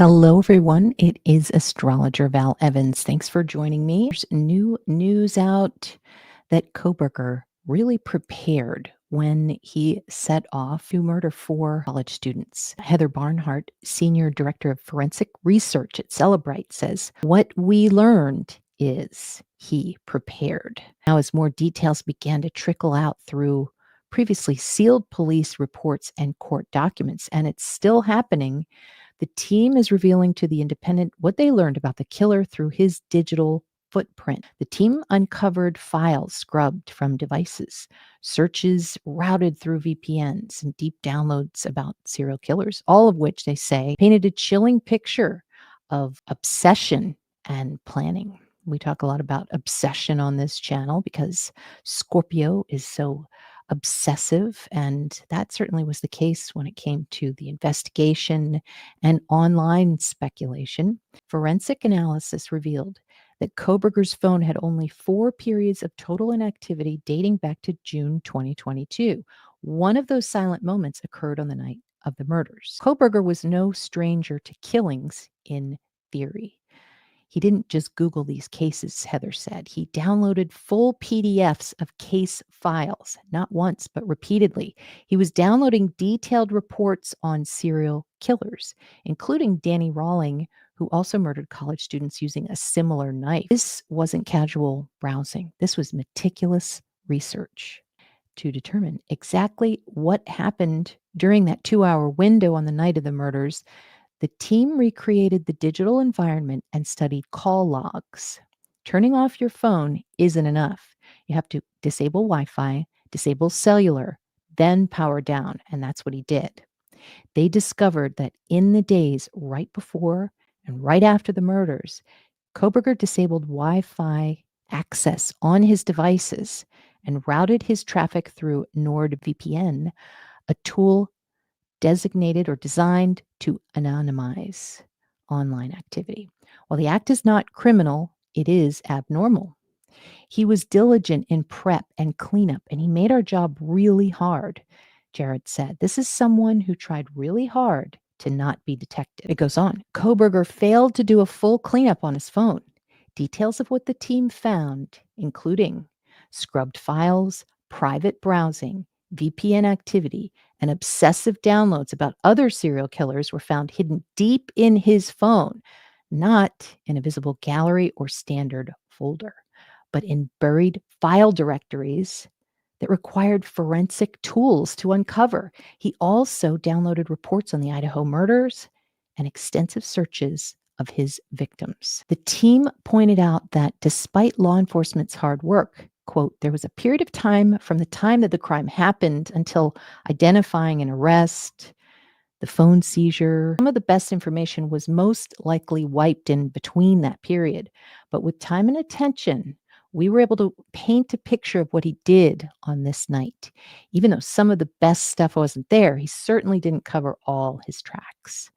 Hello, everyone. It is Astrologer Val Evans. Thanks for joining me. There's new news out that Kohberger really prepared when he set off to murder 4 college students. Heather Barnhart, Senior Director of Forensic Research at Celebrite, says, "What we learned is he prepared." Now, as more details began to trickle out through previously sealed police reports and court documents, and it's still happening, the team is revealing to the Independent what they learned about the killer through his digital footprint. The team uncovered files scrubbed from devices, searches routed through VPNs, and deep downloads about serial killers, all of which they say painted a chilling picture of obsession and planning. We talk a lot about obsession on this channel because Scorpio is so obsessive, and that certainly was the case when it came to the investigation and online speculation. Forensic analysis revealed that Kohberger's phone had only 4 periods of total inactivity dating back to June 2022. One of those silent moments occurred on the night of the murders. Kohberger was no stranger to killings in theory. He didn't just Google these cases, Heather said. He downloaded full PDFs of case files, not once, but repeatedly. He was downloading detailed reports on serial killers, including Danny Rawling, who also murdered college students using a similar knife. This wasn't casual browsing. This was meticulous research to determine exactly what happened during that 2-hour window on the night of the murders. The team recreated the digital environment and studied call logs. Turning off your phone isn't enough. You have to disable Wi-Fi, disable cellular, then power down, and that's what he did. They discovered that in the days right before and right after the murders, Kohberger disabled Wi-Fi access on his devices and routed his traffic through NordVPN, a tool designated or designed to anonymize online activity. While the act is not criminal, it is abnormal. He was diligent in prep and cleanup, and he made our job really hard, Jared said. This is someone who tried really hard to not be detected. It goes on. Kohberger failed to do a full cleanup on his phone. Details of what the team found, including scrubbed files, private browsing, VPN activity, and obsessive downloads about other serial killers, were found hidden deep in his phone, not in a visible gallery or standard folder, but in buried file directories that required forensic tools to uncover. He also downloaded reports on the Idaho murders and extensive searches of his victims. The team pointed out that despite law enforcement's hard work, quote, there was a period of time from the time that the crime happened until identifying an arrest, the phone seizure. Some of the best information was most likely wiped in between that period. But with time and attention, we were able to paint a picture of what he did on this night. Even though some of the best stuff wasn't there, he certainly didn't cover all his tracks.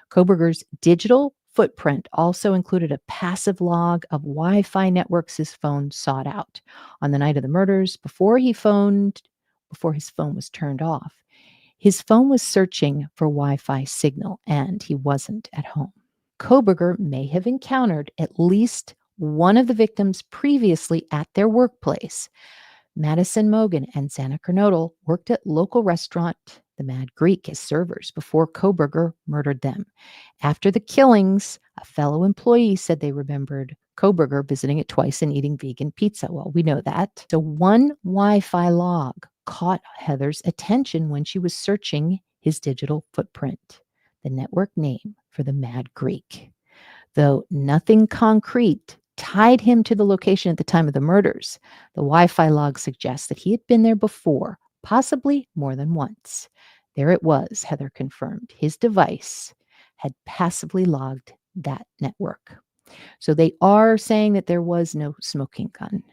Kohberger's digital footprint also included a passive log of Wi-Fi networks his phone sought out on the night of the murders before his phone was turned off. His phone was searching for Wi-Fi signal, and he wasn't at home. Kohberger may have encountered at least one of the victims previously at their workplace. Madison Mogan and Xana Kernodle worked at local restaurant The Mad Greek as servers before Kohberger murdered them. After the killings, a fellow employee said they remembered Kohberger visiting it twice and eating vegan pizza. Well, we know that. So one Wi-Fi log caught Heather's attention when she was searching his digital footprint, the network name for the Mad Greek. Though nothing concrete tied him to the location at the time of the murders, the Wi-Fi log suggests that he had been there before, possibly more than once. There it was, Heather confirmed. His device had passively logged that network. So they are saying that there was no smoking gun,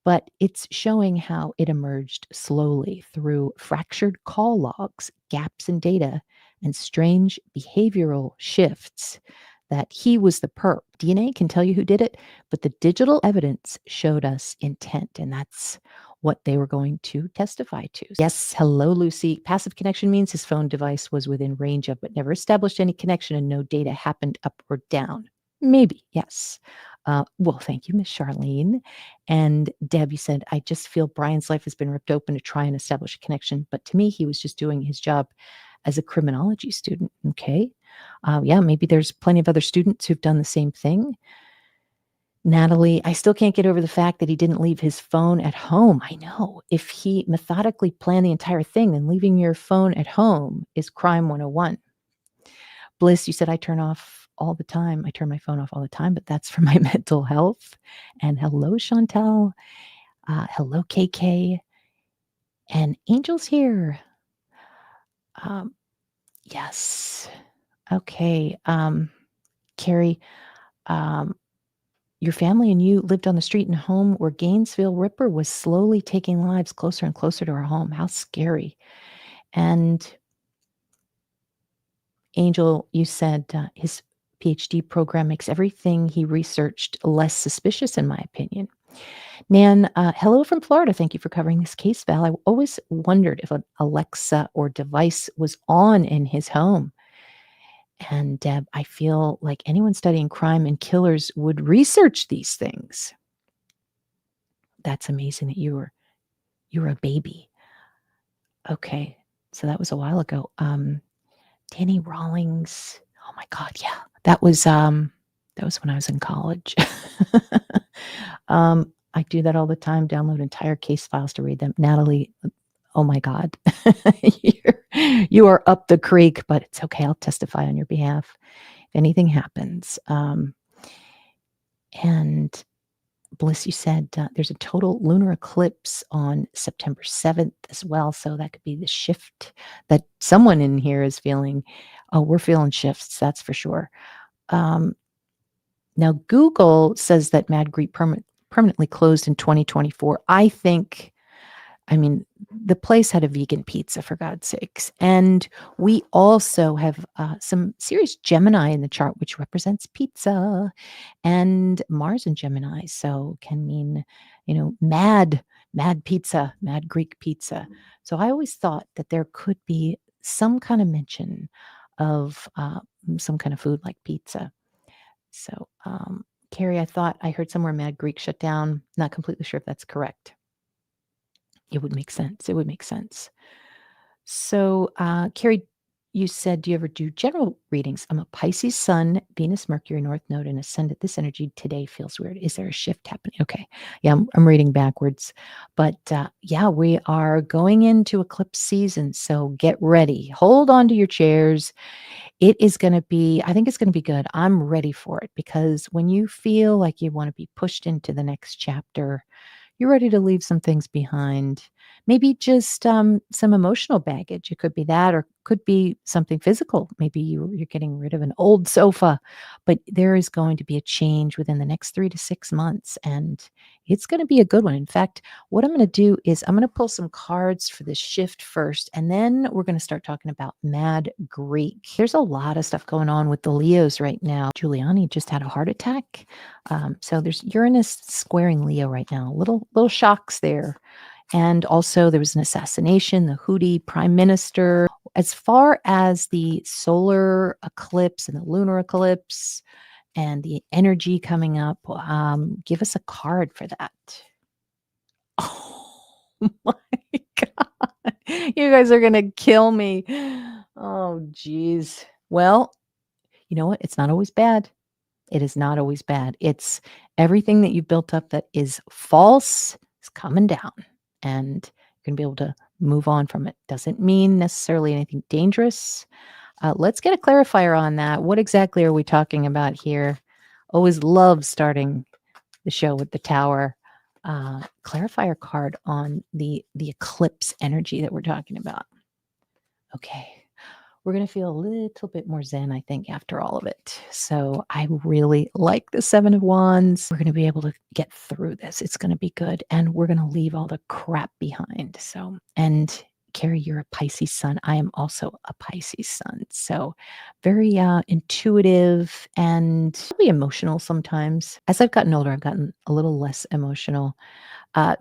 but it's showing how it emerged slowly through fractured call logs, gaps in data, and strange behavioral shifts that he was the perp. DNA can tell you who did it, but the digital evidence showed us intent, and that's what they were going to testify to. Yes, hello, Lucy. Passive connection means his phone device was within range of, but never established any connection and no data happened up or down. Maybe, yes. Well, thank you, Miss Charlene. And Deb, you said, I just feel Brian's life has been ripped open to try and establish a connection. But to me, he was just doing his job as a criminology student. Okay. Yeah, maybe there's plenty of other students who've done the same thing. Natalie, I still can't get over the fact that he didn't leave his phone at home. I know. If he methodically planned the entire thing, then leaving your phone at home is crime 101. Bliss, you said I turn off all the time. I turn my phone off all the time, but that's for my mental health. And hello, Chantel. Hello, KK. And Angel's here. Yes. Okay. Carrie, your family and you lived on the street and home where Gainesville Ripper was slowly taking lives closer and closer to our home. How scary. And Angel, you said his PhD program makes everything he researched less suspicious, in my opinion. Nan, hello from Florida. Thank you for covering this case, Val. I always wondered if an Alexa or device was on in his home. And Deb, I feel like anyone studying crime and killers would research these things. That's amazing that you were a baby. Okay, so that was a while ago. Danny Rawlings. Oh my God, yeah, that was when I was in college. I do that all the time. Download entire case files to read them. Natalie, oh my God, you are up the creek, but it's okay. I'll testify on your behalf if anything happens. And Bliss, you said there's a total lunar eclipse on September 7th as well. So that could be the shift that someone in here is feeling. Oh, we're feeling shifts, that's for sure. Now, Google says that Mad Greek permanently closed in 2024. I mean, the place had a vegan pizza, for God's sakes. And we also have some Sirius Gemini in the chart, which represents pizza, and Mars in Gemini. So can mean, mad pizza, mad Greek pizza. So I always thought that there could be some kind of mention of some kind of food like pizza. So, Carrie, I thought I heard somewhere Mad Greek shut down. Not completely sure if that's correct. It would make sense. It would make sense. So, Carrie, you said, do you ever do general readings? I'm a Pisces Sun, Venus, Mercury, North Node, and Ascendant. This energy today feels weird. Is there a shift happening? Okay. Yeah, I'm reading backwards. But yeah, we are going into eclipse season. So get ready. Hold on to your chairs. It is going to be, I think it's going to be good. I'm ready for it because when you feel like you want to be pushed into the next chapter, you're ready to leave some things behind. Maybe just some emotional baggage. It could be that, or could be something physical. Maybe you're getting rid of an old sofa, but there is going to be a change within the next 3 to 6 months, and it's going to be a good one. In fact, what I'm going to do is I'm going to pull some cards for this shift first, and then we're going to start talking about Mad Greek. There's a lot of stuff going on with the Leos right now. Giuliani just had a heart attack. So there's Uranus squaring Leo right now. Little shocks there. And also there was an assassination, the Houthi prime minister. As far as the solar eclipse and the lunar eclipse and the energy coming up, give us a card for that. Oh my God. You guys are going to kill me. Oh, geez. Well, you know what? It's not always bad. It is not always bad. It's everything that you built up that is false is coming down, and you're going to be able to move on from it. Doesn't mean necessarily anything dangerous. Let's get a clarifier on that. What exactly are we talking about here? Always love starting the show with the tower. Clarifier card on the eclipse energy that we're talking about. Okay. We're going to feel a little bit more zen, I think, after all of it. So I really like the 7 of Wands. We're going to be able to get through this. It's going to be good. And we're going to leave all the crap behind. So, and Carrie, you're a Pisces sun. I am also a Pisces sun. So very intuitive and probably emotional sometimes. As I've gotten older, I've gotten a little less emotional.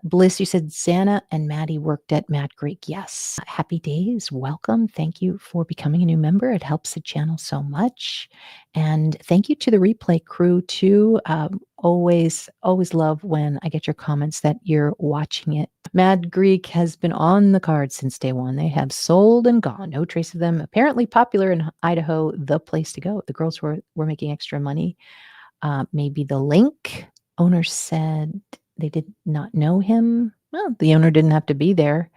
Bliss, you said Xana and Maddie worked at Mad Greek. Yes. Happy days. Welcome. Thank you for becoming a new member. It helps the channel so much. And thank you to the replay crew too. Always love when I get your comments that you're watching it. Mad Greek has been on the card since day one. They have sold and gone. No trace of them. Apparently popular in Idaho, the place to go. The girls were making extra money. Maybe the link. Owner said they did not know him. Well, the owner didn't have to be there.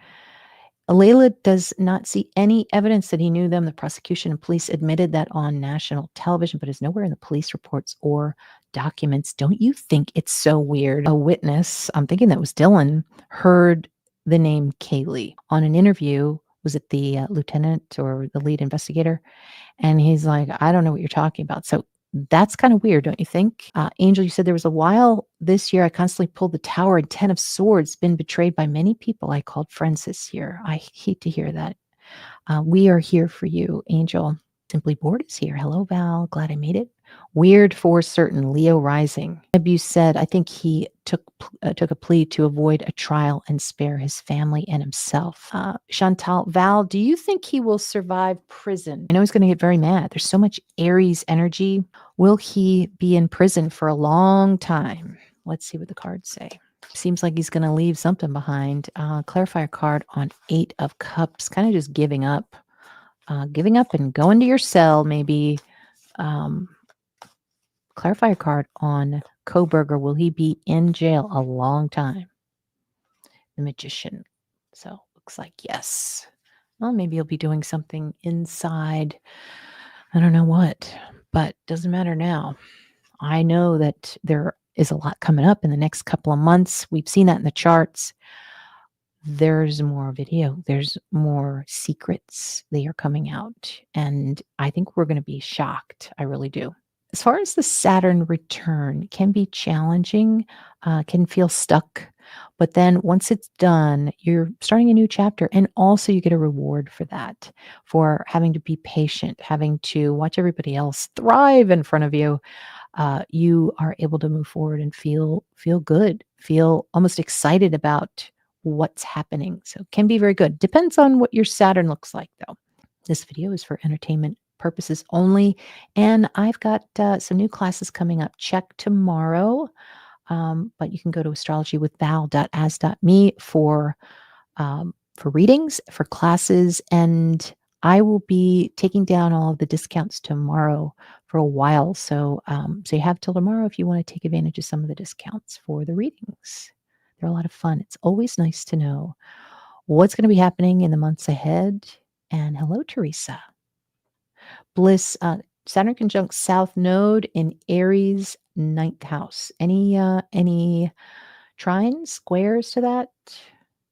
Alayla does not see any evidence that he knew them. The prosecution and police admitted that on national television, but is nowhere in the police reports or documents. Don't you think it's so weird? A witness, I'm thinking that was Dylan, heard the name Kaylee on an interview. Was it the lieutenant or the lead investigator? And he's like, I don't know what you're talking about. So that's kind of weird, don't you think? Angel, you said there was a while this year I constantly pulled the tower and 10 of swords, been betrayed by many people I called friends this year. I hate to hear that. We are here for you, Angel. Simply Bored is here. Hello, Val. Glad I made it. Weird for certain. Leo rising. Abuse said, I think he took a plea to avoid a trial and spare his family and himself. Chantal, Val, do you think he will survive prison? I know he's going to get very mad. There's so much Aries energy. Will he be in prison for a long time? Let's see what the cards say. Seems like he's going to leave something behind. Clarifier card on 8 of Cups, kind of just giving up. Giving up and going to your cell, maybe. Clarifier card on Kohberger. Will he be in jail a long time? The Magician. So looks like yes. Well, maybe he'll be doing something inside. I don't know what, but doesn't matter now. I know that there is a lot coming up in the next couple of months. We've seen that in the charts. There's more video. There's more secrets. They are coming out. And I think we're going to be shocked. I really do. As far as the Saturn return, can be challenging, can feel stuck. But then once it's done, you're starting a new chapter. And also you get a reward for that, for having to be patient, having to watch everybody else thrive in front of you. You are able to move forward and feel good, feel almost excited about what's happening. So it can be very good. Depends on what your Saturn looks like, though. This video is for entertainment purposes only. And I've got some new classes coming up. Check tomorrow. But you can go to astrologywithval.as.me for readings, for classes, and I will be taking down all of the discounts tomorrow for a while. So, so you have till tomorrow if you want to take advantage of some of the discounts for the readings. They're a lot of fun. It's always nice to know what's going to be happening in the months ahead. And hello, Teresa. Bliss, Saturn conjunct South Node in Aries, 9th house. Any trines, squares to that?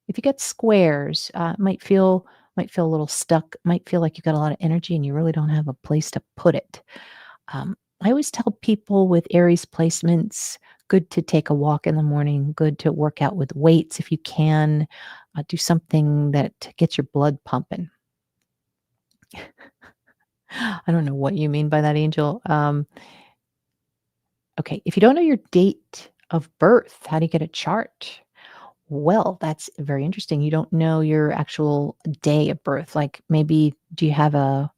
If you get squares, might feel a little stuck. Might feel like you've got a lot of energy and you really don't have a place to put it. I always tell people with Aries placements, good to take a walk in the morning, good to work out with weights if you can, do something that gets your blood pumping. I don't know what you mean by that, Angel. Okay, if you don't know your date of birth, how do you get a chart? Well, that's very interesting. You don't know your actual day of birth. Like maybe do you have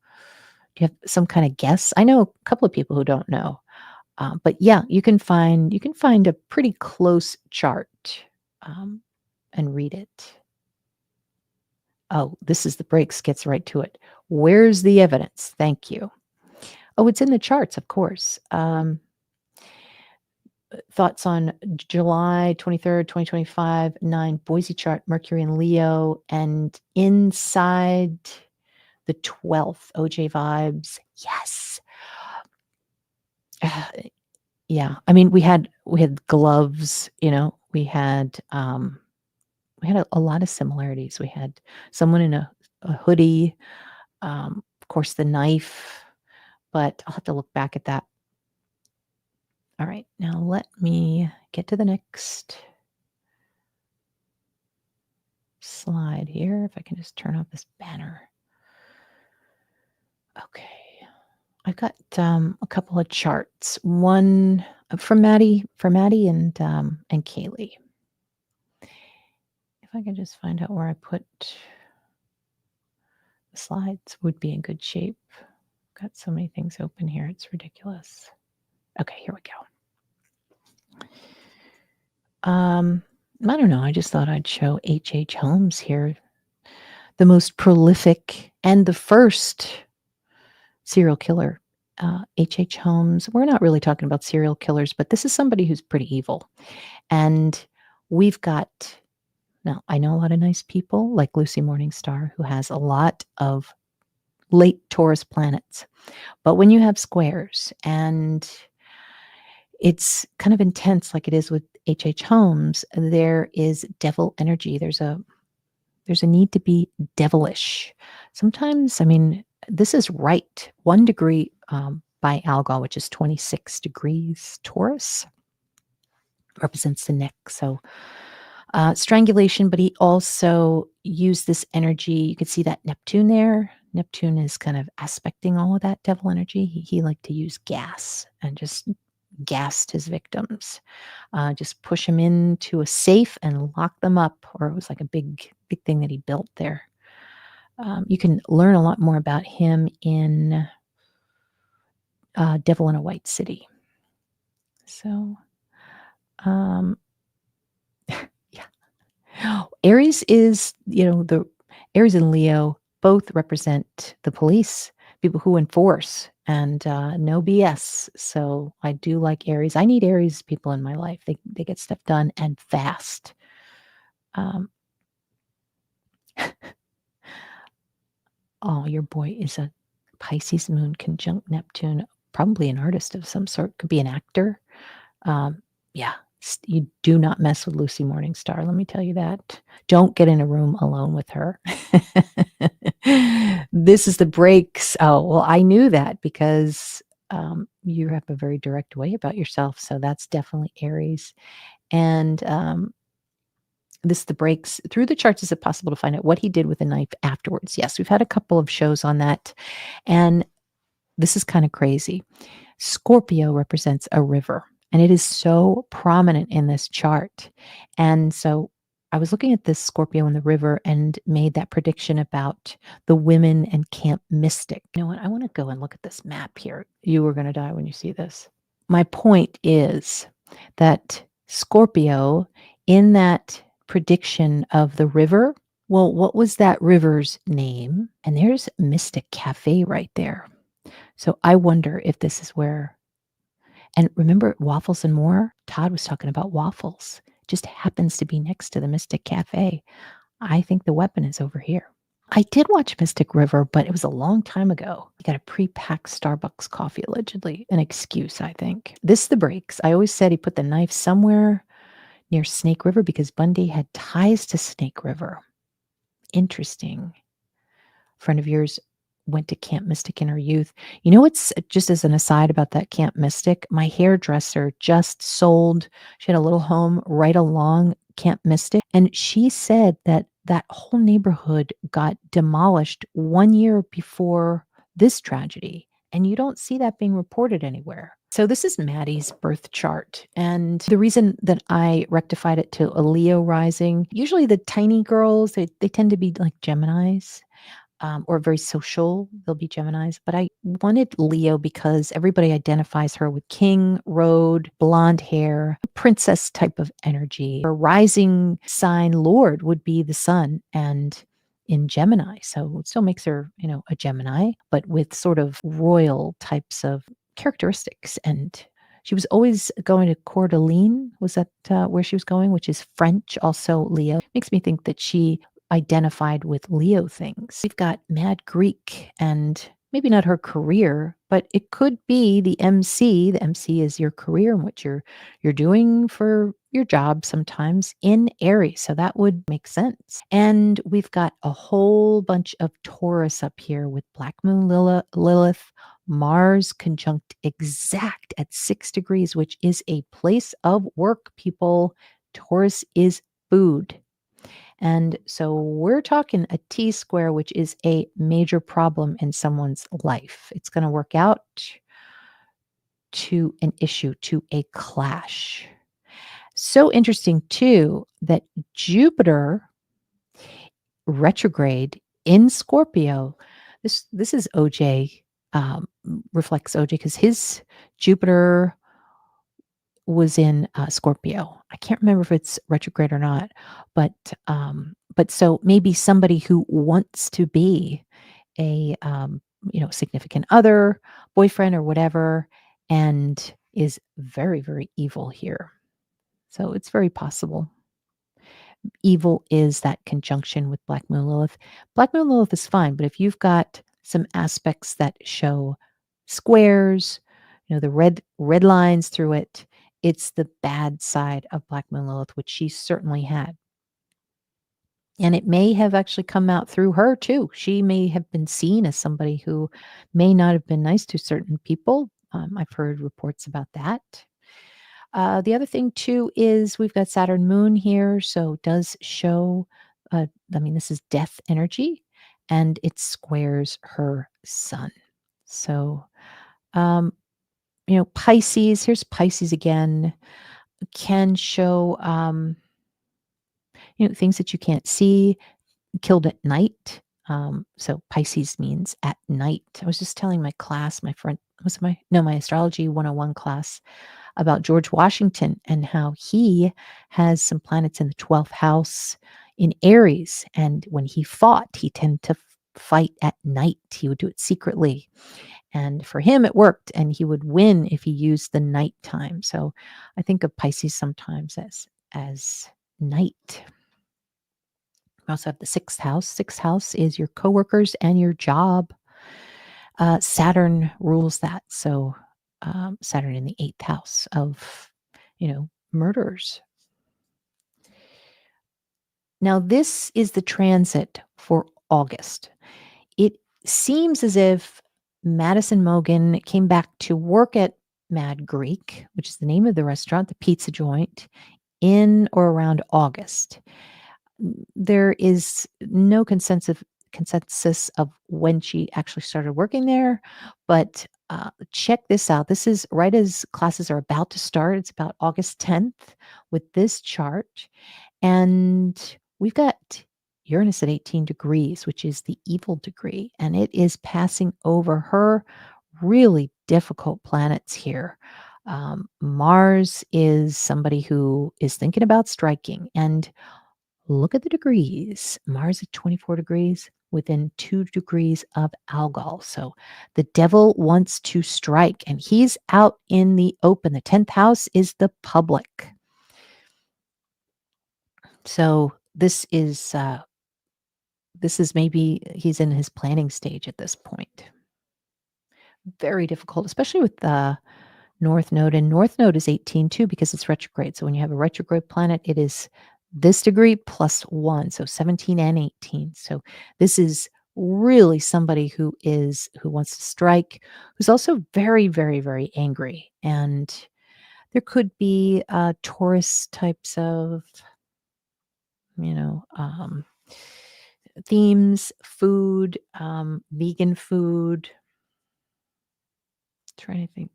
some kind of guess? I know a couple of people who don't know. But yeah, you can find a pretty close chart and read it. Oh, this is the breaks, gets right to it. Where's the evidence? Thank you. Oh, it's in the charts, of course. Thoughts on July 23rd, 2025, 9 Boise chart, Mercury and Leo, and inside the 12th, OJ vibes. Yes. Yeah. I mean, we had gloves, we had a lot of similarities. We had someone in a hoodie, of course, the knife, but I'll have to look back at that. All right, now let me get to the next slide here. If I can just turn off this banner. Okay. I've got a couple of charts. One from Maddie and Kaylee. I can just find out where I put the slides, would be in good shape. Got so many things open here. It's ridiculous. Okay, here we go. I don't know. I just thought I'd show H.H. Holmes here, the most prolific and the first serial killer. H.H. Holmes, we're not really talking about serial killers, but this is somebody who's pretty evil. And we've got, now I know a lot of nice people like Lucy Morningstar, who has a lot of late Taurus planets. But when you have squares and it's kind of intense like it is with H.H. Holmes, there is devil energy. There's a need to be devilish. Sometimes, I mean, this is right. 1 degree by Algol, which is 26 degrees Taurus, represents the neck. So strangulation, but he also used this energy. You could see that Neptune there. Neptune is kind of aspecting all of that devil energy. He liked to use gas and just gassed his victims. Just push them into a safe and lock them up, or it was like a big thing that he built there. You can learn a lot more about him in Devil in a White City. So, yeah. Aries is, the Aries and Leo both represent the police, people who enforce, and no BS. So I do like Aries. I need Aries people in my life. They get stuff done and fast. Oh, your boy is a Pisces moon conjunct Neptune, probably an artist of some sort, could be an actor. Yeah, you do not mess with Lucy Morningstar, let me tell you that. Don't get in a room alone with her. This is the breaks. Oh, well, I knew that because you have a very direct way about yourself. So that's definitely Aries. And this is the breaks. Through the charts, is it possible to find out what he did with the knife afterwards? Yes, we've had a couple of shows on that. And this is kind of crazy. Scorpio represents a river, and it is so prominent in this chart. And so I was looking at this Scorpio in the river and made that prediction about the women and Camp Mystic. You know what? I want to go and look at this map here. You are going to die when you see this. My point is that Scorpio, in that prediction of the river, well, what was that river's name? And there's Mystic Cafe right there. So I wonder if this is where, and remember Waffles and More? Todd was talking about waffles. Just happens to be next to the Mystic Cafe. I think the weapon is over here. I did watch Mystic River, but it was a long time ago. He got a pre-packed Starbucks coffee, allegedly. An excuse, I think. This is the breaks. I always said he put the knife somewhere near Snake River because Bundy had ties to Snake River. Interesting. Friend of yours went to Camp Mystic in her youth. You know what's, just as an aside about that Camp Mystic, my hairdresser just sold, she had a little home right along Camp Mystic, and she said that that whole neighborhood got demolished 1 year before this tragedy, and you don't see that being reported anywhere. So this is Maddie's birth chart, and the reason that I rectified it to a Leo rising, usually the tiny girls, they tend to be like Geminis, or very social. They'll be Geminis. But I wanted Leo because everybody identifies her with king, road, blonde hair, princess type of energy. Her rising sign lord would be the sun and in Gemini. So it still makes her, a Gemini, but with sort of royal types of characteristics. And she was always going to Coeur d'Alene. Was that where she was going, which is French, also Leo. Makes me think that she identified with Leo things. We've got Mad Greek, and maybe not her career, but it could be the MC. The MC is your career and what you're doing for your job sometimes in Aries. So that would make sense. And we've got a whole bunch of Taurus up here with Black Moon Lilith, Mars conjunct exact at 6 degrees, which is a place of work, people. Taurus is food. And so we're talking a T square, which is a major problem in someone's life. It's going to work out to an issue, to a clash. So interesting, too, that Jupiter retrograde in Scorpio. This is OJ, reflects OJ because his Jupiter was in Scorpio. I can't remember if it's retrograde or not, but so maybe somebody who wants to be a significant other, boyfriend, or whatever, and is very, very evil here. So it's very possible. Evil is that conjunction with Black Moon Lilith. Black Moon Lilith is fine, but if you've got some aspects that show squares, the red lines through it, it's the bad side of Black Moon Lilith, which she certainly had. And it may have actually come out through her too. She may have been seen as somebody who may not have been nice to certain people. I've heard reports about that. The other thing too is we've got Saturn moon here, so it does show, this is death energy, and it squares her sun. So, Pisces, here's Pisces again, can show, things that you can't see, killed at night. So Pisces means at night. I was just telling my class, my friend, my astrology 101 class, about George Washington and how he has some planets in the 12th house in Aries. And when he fought, he tended to fight at night. He would do it secretly. And for him, it worked, and he would win if he used the nighttime. So I think of Pisces sometimes as night. We also have the 6th house. 6th house is your coworkers and your job. Saturn rules that. So Saturn in the 8th house of, murders. Now, this is the transit for August. It seems as if Madison Mogen came back to work at Mad Greek, which is the name of the restaurant, the pizza joint, in or around August. There is no consensus of when she actually started working there, but check this out. This is right as classes are about to start. It's about August 10th with this chart. And we've got Uranus at 18 degrees, which is the evil degree, and it is passing over her really difficult planets here. Mars is somebody who is thinking about striking, and look at the degrees. Mars at 24 degrees within 2 degrees of Algol. So the devil wants to strike, and he's out in the open. The 10th house is the public. So this is maybe he's in his planning stage at this point. Very difficult, especially with the North Node. And North Node is 18 too because it's retrograde. So when you have a retrograde planet, it is this degree plus 1, so 17 and 18. So this is really somebody who wants to strike, who's also very, very, very angry. And there could be Taurus types of, themes, food, vegan food. Trying to think.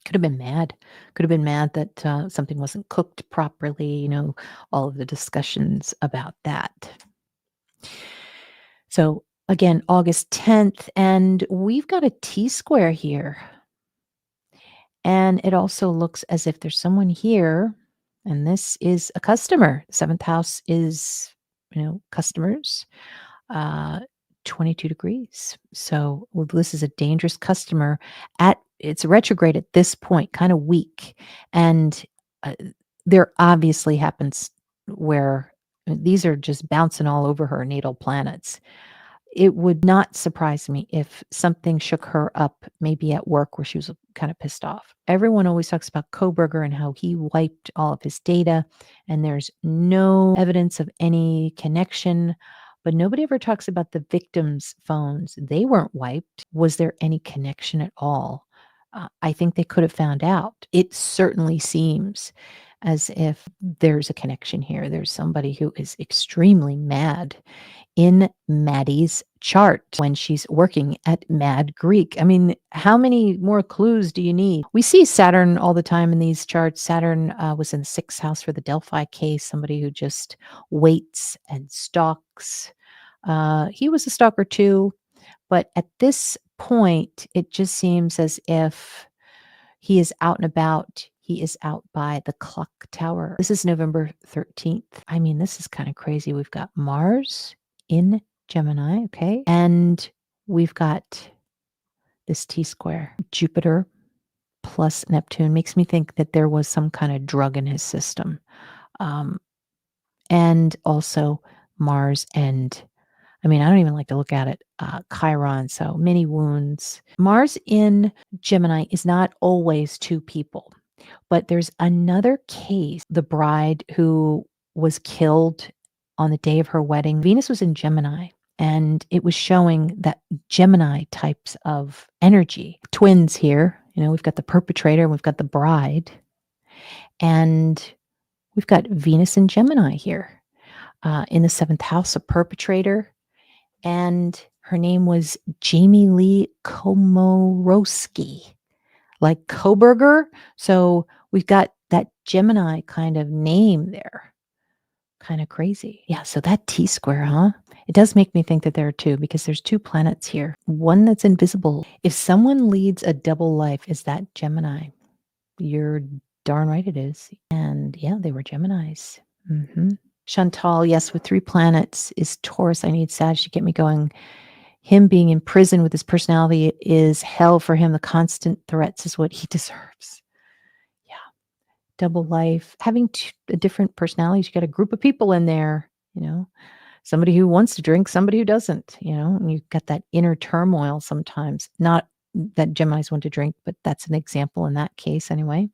Could have been mad. Could have been mad that something wasn't cooked properly. All of the discussions about that. So again, August 10th, and we've got a T-square here. And it also looks as if there's someone here, and this is a customer. 7th house is, customers. 22 degrees. So this is a dangerous customer it's retrograde at this point, kind of weak. And there obviously happens where these are just bouncing all over her natal planets. It would not surprise me if something shook her up, maybe at work where she was kind of pissed off. Everyone always talks about Kohberger and how he wiped all of his data, and there's no evidence of any connection. But nobody ever talks about the victims' phones. They weren't wiped. Was there any connection at all? I think they could have found out. It certainly seems as if there's a connection here. There's somebody who is extremely mad in Maddie's chart when she's working at Mad Greek. I mean, how many more clues do you need? We see Saturn all the time in these charts. Saturn was in the 6th house for the Delphi case, somebody who just waits and stalks. He was a stalker too, but at this point, it just seems as if he is out and about. He is out by the clock tower. This is November 13th. I mean, this is kind of crazy. We've got Mars in Gemini, okay? And we've got this T square. Jupiter plus Neptune makes me think that there was some kind of drug in his system. And also Mars and I mean, I don't even like to look at it. Chiron, so many wounds. Mars in Gemini is not always two people, but there's another case, the bride who was killed on the day of her wedding. Venus was in Gemini, and it was showing that Gemini types of energy. Twins here, we've got the perpetrator, and we've got the bride, and we've got Venus in Gemini here in the 7th house, a perpetrator. And her name was Jamie Lee Komorowski, like Kohberger. So we've got that Gemini kind of name there. Kind of crazy. Yeah, so that T square, huh? It does make me think that there are two because there's two planets here. One that's invisible. If someone leads a double life, is that Gemini? You're darn right it is. And yeah, they were Geminis. Chantal, yes, with 3 planets is Taurus. I need Sag to get me going. Him being in prison with his personality is hell for him. The constant threats is what he deserves. Yeah. Double life. Having different personalities. You got a group of people in there, somebody who wants to drink, somebody who doesn't, and you've got that inner turmoil sometimes. Not that Geminis want to drink, but that's an example in that case anyway.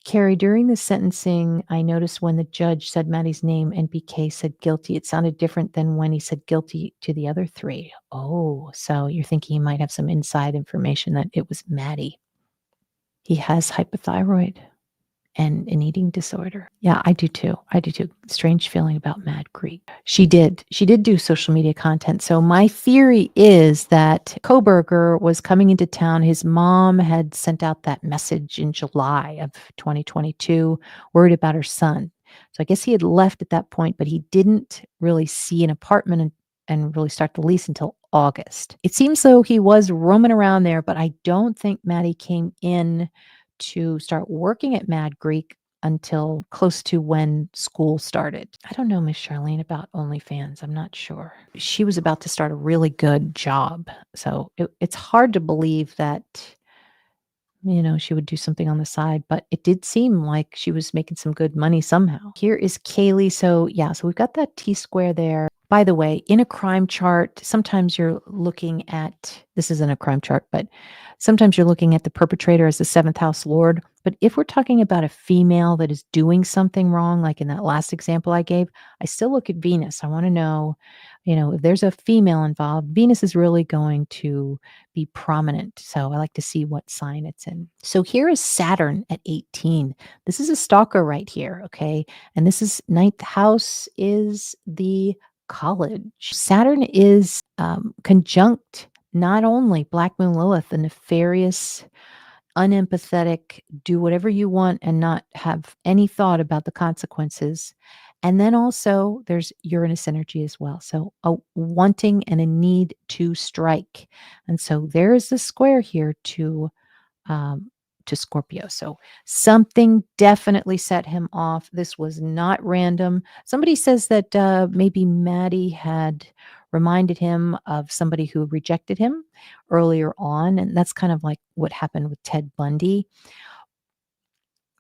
Carrie, during the sentencing, I noticed when the judge said Maddie's name and BK said guilty, it sounded different than when he said guilty to the other 3. Oh, so you're thinking he might have some inside information that it was Maddie. He has hypothyroid and an eating disorder. Yeah, I do too. Strange feeling about Mad Greek. She did do social media content. So my theory is that Kohberger was coming into town. His mom had sent out that message in July of 2022, worried about her son. So I guess he had left at that point, but he didn't really see an apartment and really start the lease until August. It seems though he was roaming around there, but I don't think Maddie came in to start working at Mad Greek until close to when school started. I don't know, Miss Charlene, about OnlyFans. I'm not sure. She was about to start a really good job. So it's hard to believe that, she would do something on the side, but it did seem like she was making some good money somehow. Here is Kaylee. So we've got that T square there. By the way, in a crime chart, sometimes you're looking at, this isn't a crime chart, but sometimes you're looking at the perpetrator as the 7th house lord. But if we're talking about a female that is doing something wrong, like in that last example I gave, I still look at Venus. I want to know, if there's a female involved, Venus is really going to be prominent. So I like to see what sign it's in. So here is Saturn at 18. This is a stalker right here, okay? And this is 9th house is the college. Saturn is conjunct not only Black Moon Lilith, the nefarious, unempathetic, do whatever you want and not have any thought about the consequences. And then also there's Uranus energy as well. So a wanting and a need to strike. And so there is the square here to Scorpio. So something definitely set him off. This was not random. Somebody says that maybe Maddie had reminded him of somebody who rejected him earlier on. And that's kind of like what happened with Ted Bundy.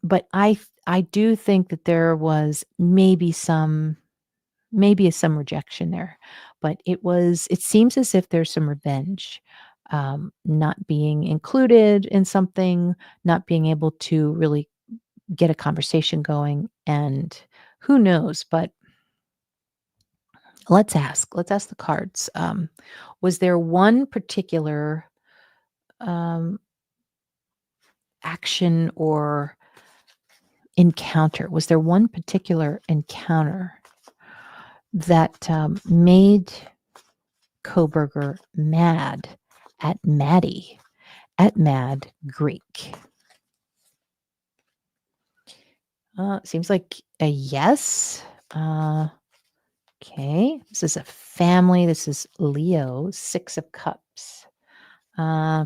But I do think that there was maybe some rejection there, but it seems as if there's some revenge, not being included in something, not being able to really get a conversation going, and who knows, but let's ask the cards. Was there one particular action or encounter? Was there one particular encounter that made Kohberger mad at Maddie at Mad Greek? Seems like a yes. Okay. This is a family. This is Leo, 6 of Cups. Uh,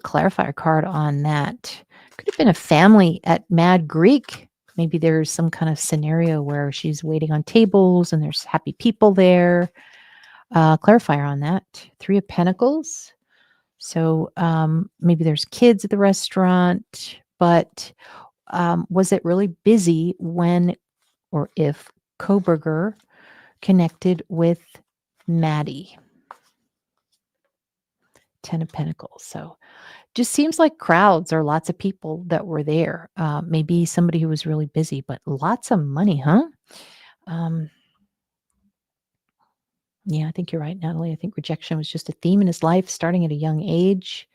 Clarifier card on that. Could have been a family at Mad Greek. Maybe there's some kind of scenario where she's waiting on tables and there's happy people there. Clarifier on that. 3 of Pentacles. So maybe there's kids at the restaurant, but was it really busy when or if Kohberger connected with Maddie? 10 of Pentacles. So just seems like crowds or lots of people that were there. Maybe somebody who was really busy, but lots of money, huh? Um, yeah, I think you're right, Natalie. I think rejection was just a theme in his life starting at a young age.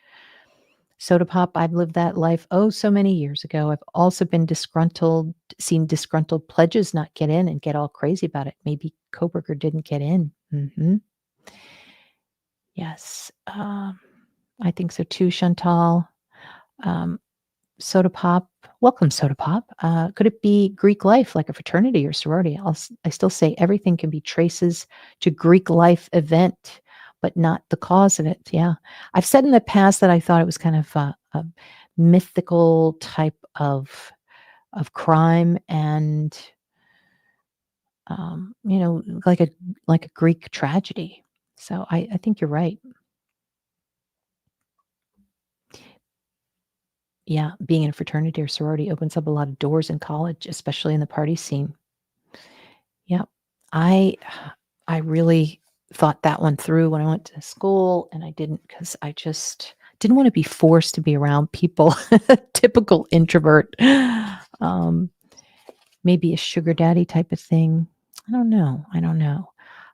Soda pop, I've lived that life oh so many years ago. I've also been disgruntled, seen disgruntled pledges not get in and get all crazy about it. Maybe Kohberger didn't get in. Yes, I think so too, Chantal. Um, Soda pop, welcome, Soda pop. Could it be Greek life, like a fraternity or sorority? I still say everything can be traces to Greek life event, but not the cause of it. Yeah, I've said in the past that I thought it was kind of a mythical type of crime, and like a Greek tragedy. So I think you're right. Yeah, being in a fraternity or sorority opens up a lot of doors in college, especially in the party scene. Yeah. I I really thought that one through when I went to school, and I didn't because I just didn't want to be forced to be around people. Typical introvert. Um, Maybe a sugar daddy type of thing. I don't know.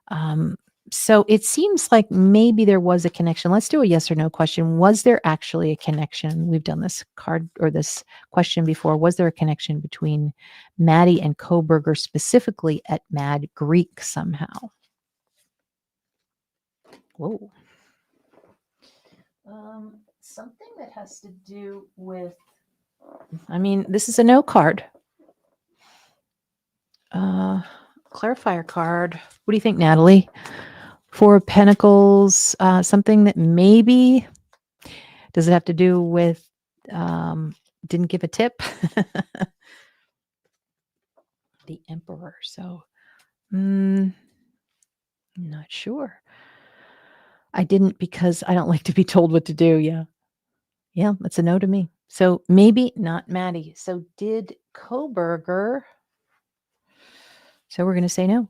Um, so it seems like maybe there was a connection. Let's do a yes or no question. Was there actually a connection? We've done this card or this question before. Was there a connection between Maddie and Kohberger, specifically at Mad Greek somehow? Whoa. Something that has to do with, I mean, this is a no card. Clarifier card. What do you think, Natalie? 4 of Pentacles, something that maybe, does it have to do with, didn't give a tip? The Emperor. So, not sure. I didn't because I don't like to be told what to do. Yeah. Yeah, that's a no to me. So maybe not Maddie. So did Kohberger. So we're going to say no.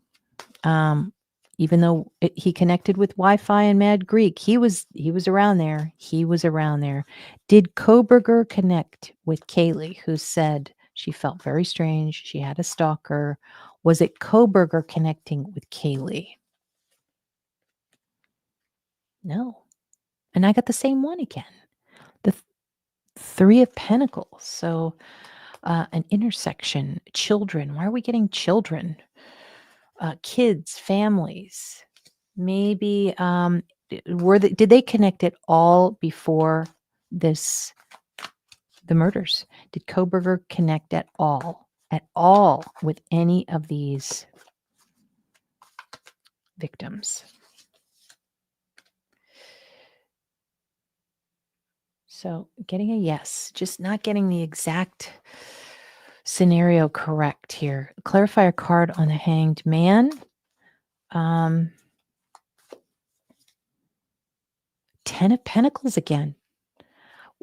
Even though he connected with Wi-Fi and Mad Greek, he was around there. He was around there. Did Kohberger connect with Kaylee, who said she felt very strange? She had a stalker. Was it Kohberger connecting with Kaylee? No. And I got the same one again. The 3 of Pentacles. So an intersection, children. Why are we getting children? Kids, families. Maybe did they connect at all before the murders? Did Kohberger connect at all with any of these victims? So getting a yes, just not getting the exact scenario correct here. Clarifier card on the Hanged Man. 10 of Pentacles again.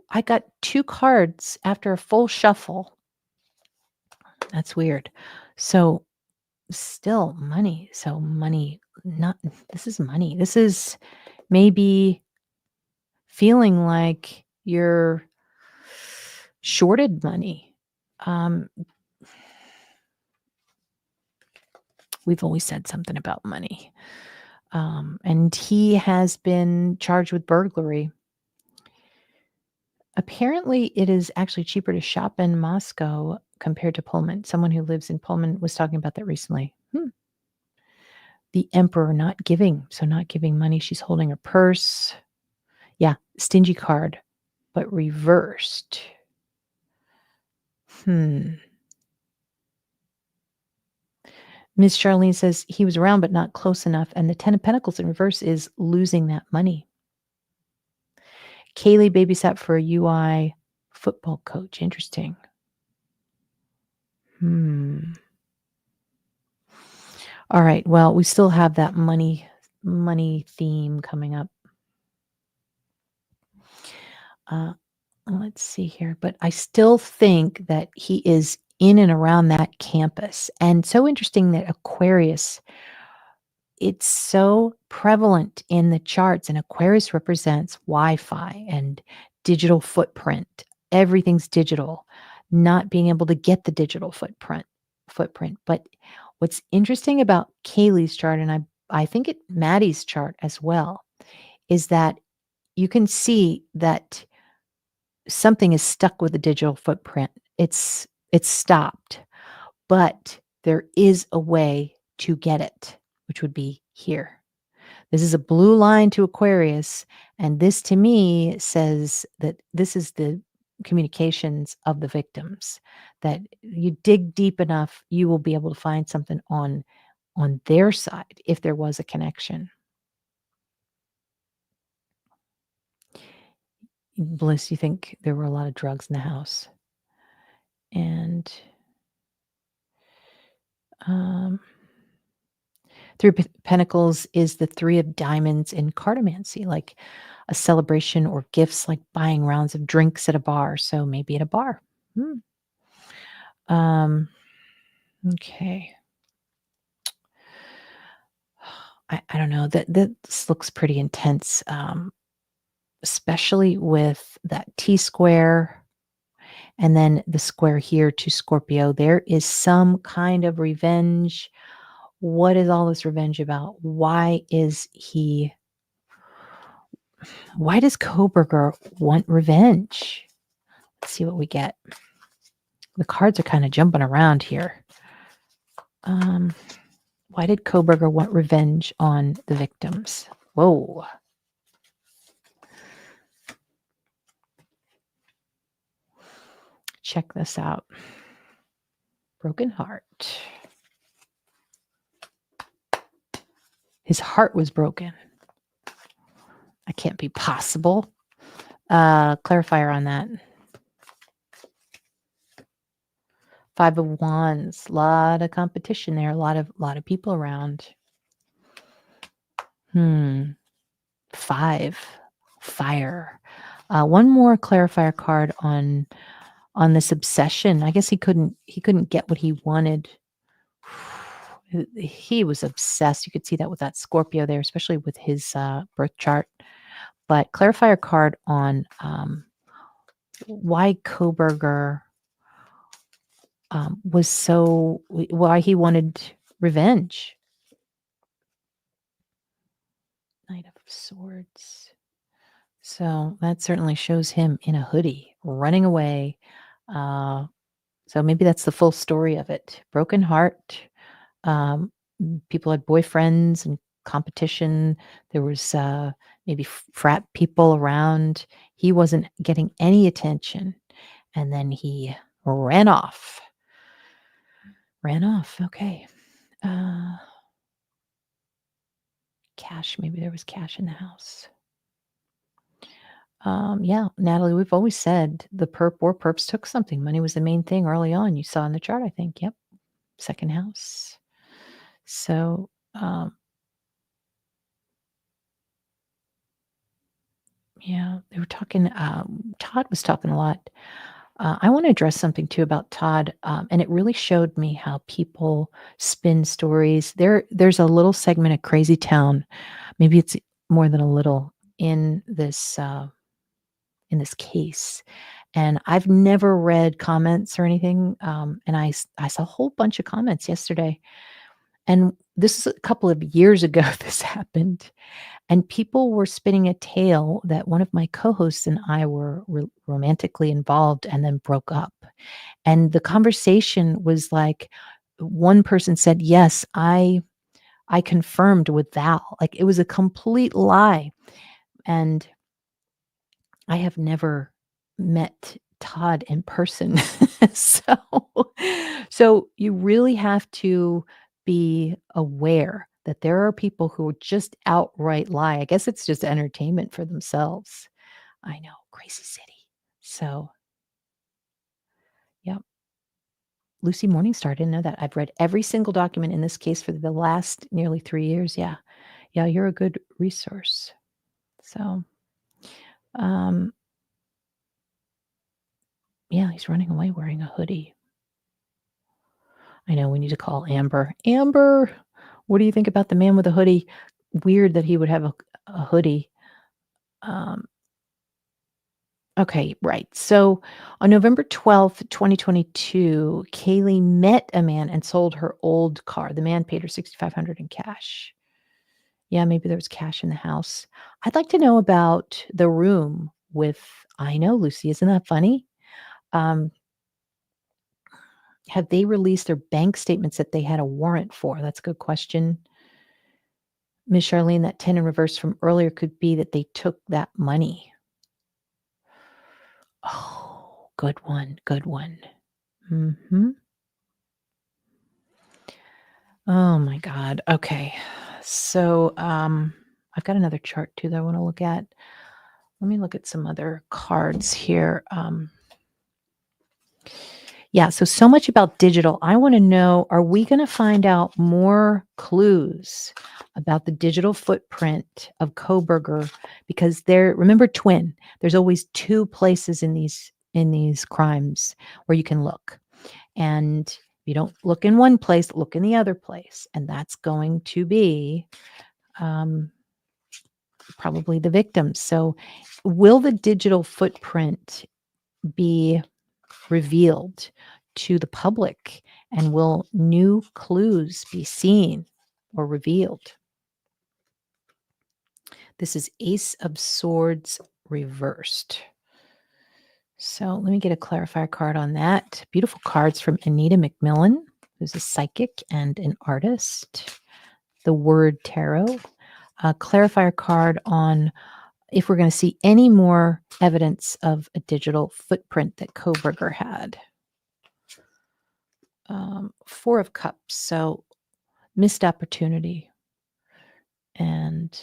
I got 2 cards after a full shuffle. That's weird. So still money. So money, not, this is money. This is maybe feeling like you're shorted money. We've always said something about money. And he has been charged with burglary. Apparently, it is actually cheaper to shop in Moscow compared to Pullman. Someone who lives in Pullman was talking about that recently. The Emperor not giving, so not giving money. She's holding her purse. Yeah, stingy card, but reversed. Miss Charlene says he was around but not close enough, and the 10 of Pentacles in reverse is losing that money. Kaylee babysat for a UI football coach. Interesting. All right. Well, we still have that money theme coming up. Let's see here. But I still think that he is in and around that campus. And so interesting that Aquarius, it's so prevalent in the charts, and Aquarius represents Wi-Fi and digital footprint. Everything's digital, not being able to get the digital footprint. But what's interesting about Kaylee's chart, and I think Maddie's chart as well, is that you can see that something is stuck with the digital footprint. It's stopped, but there is a way to get it, which would be here. This is a blue line to Aquarius, and this to me says that this is the communications of the victims, that you dig deep enough, you will be able to find something on their side if there was a connection. Bliss, you think there were a lot of drugs in the house. And Three of Pentacles is the Three of Diamonds in cartomancy, like a celebration or gifts, like buying rounds of drinks at a bar. So maybe at a bar. Okay. I don't know. This looks pretty intense, especially with that T-square and then the square here to Scorpio. There is some kind of revenge. What is all this revenge about? Why does Kohberger want revenge? Let's see what we get. The cards are kind of jumping around here. Why did Kohberger want revenge on the victims? Whoa. Check this out. Broken heart. His heart was broken. That can't be possible. Clarifier on that. Five of Wands. A lot of competition there. A lot of people around. 5. Fire. One more clarifier card on this obsession. I guess he couldn't get what he wanted. He was obsessed. You could see that with that Scorpio there, especially with his birth chart. But clarifier card on why Kohberger why he wanted revenge. Knight of Swords. So that certainly shows him in a hoodie, running away. So maybe that's the full story of it. Broken heart. People had boyfriends and competition. There was maybe frat people around. He wasn't getting any attention. And then he ran off. Okay. Cash. Maybe there was cash in the house. Yeah, Natalie, we've always said the perp or perps took something. Money was the main thing early on. You saw in the chart, I think. Yep. Second house. So, yeah, they were talking, Todd was talking a lot. I want to address something too about Todd. And it really showed me how people spin stories. There's a little segment of Crazy Town. Maybe it's more than a little in this case. And I've never read comments or anything. And I saw a whole bunch of comments yesterday. And this is a couple of years ago this happened. And people were spinning a tale that one of my co-hosts and I were romantically involved and then broke up. And the conversation was like, one person said, yes, I I confirmed with Val, like, it was a complete lie, and I have never met Todd in person. So so you really have to be aware that there are people who just outright lie. I guess it's just entertainment for themselves. I know, crazy city. So, yep. Lucy Morningstar, I didn't know that. I've read every single document in this case for the last nearly 3 years. Yeah. Yeah, you're a good resource. So, um, yeah, he's running away wearing a hoodie. I know we need to call Amber. Amber, what do you think about the man with a hoodie? Weird that he would have a hoodie. Um, okay, right. So on November 12th, 2022, Kaylee met a man and sold her old car. The man paid her $6,500 in cash. Yeah, maybe there was cash in the house. I'd like to know about the room with, I know, Lucy, isn't that funny? Um, have they released their bank statements that they had a warrant for? That's a good question. Miss Charlene, that 10 in reverse from earlier could be that they took that money. Oh, good one, good one. Mhm. Oh my god, okay. So, I've got another chart too that I wanna look at. Let me look at some other cards here. Yeah, so much about digital. I wanna know, are we gonna find out more clues about the digital footprint of Kohberger? Because there, remember twin, there's always 2 places in these crimes where you can look. And if you don't look in one place, look in the other place, and that's going to be, um, probably the victims. So will the digital footprint be revealed to the public, and will new clues be seen or revealed? This is Ace of Swords reversed. So let me get a clarifier card on that. Beautiful cards from Anita McMillan, who's a psychic and an artist. The Word Tarot. A clarifier card on if we're going to see any more evidence of a digital footprint that Kohberger had. Four of Cups. So missed opportunity. And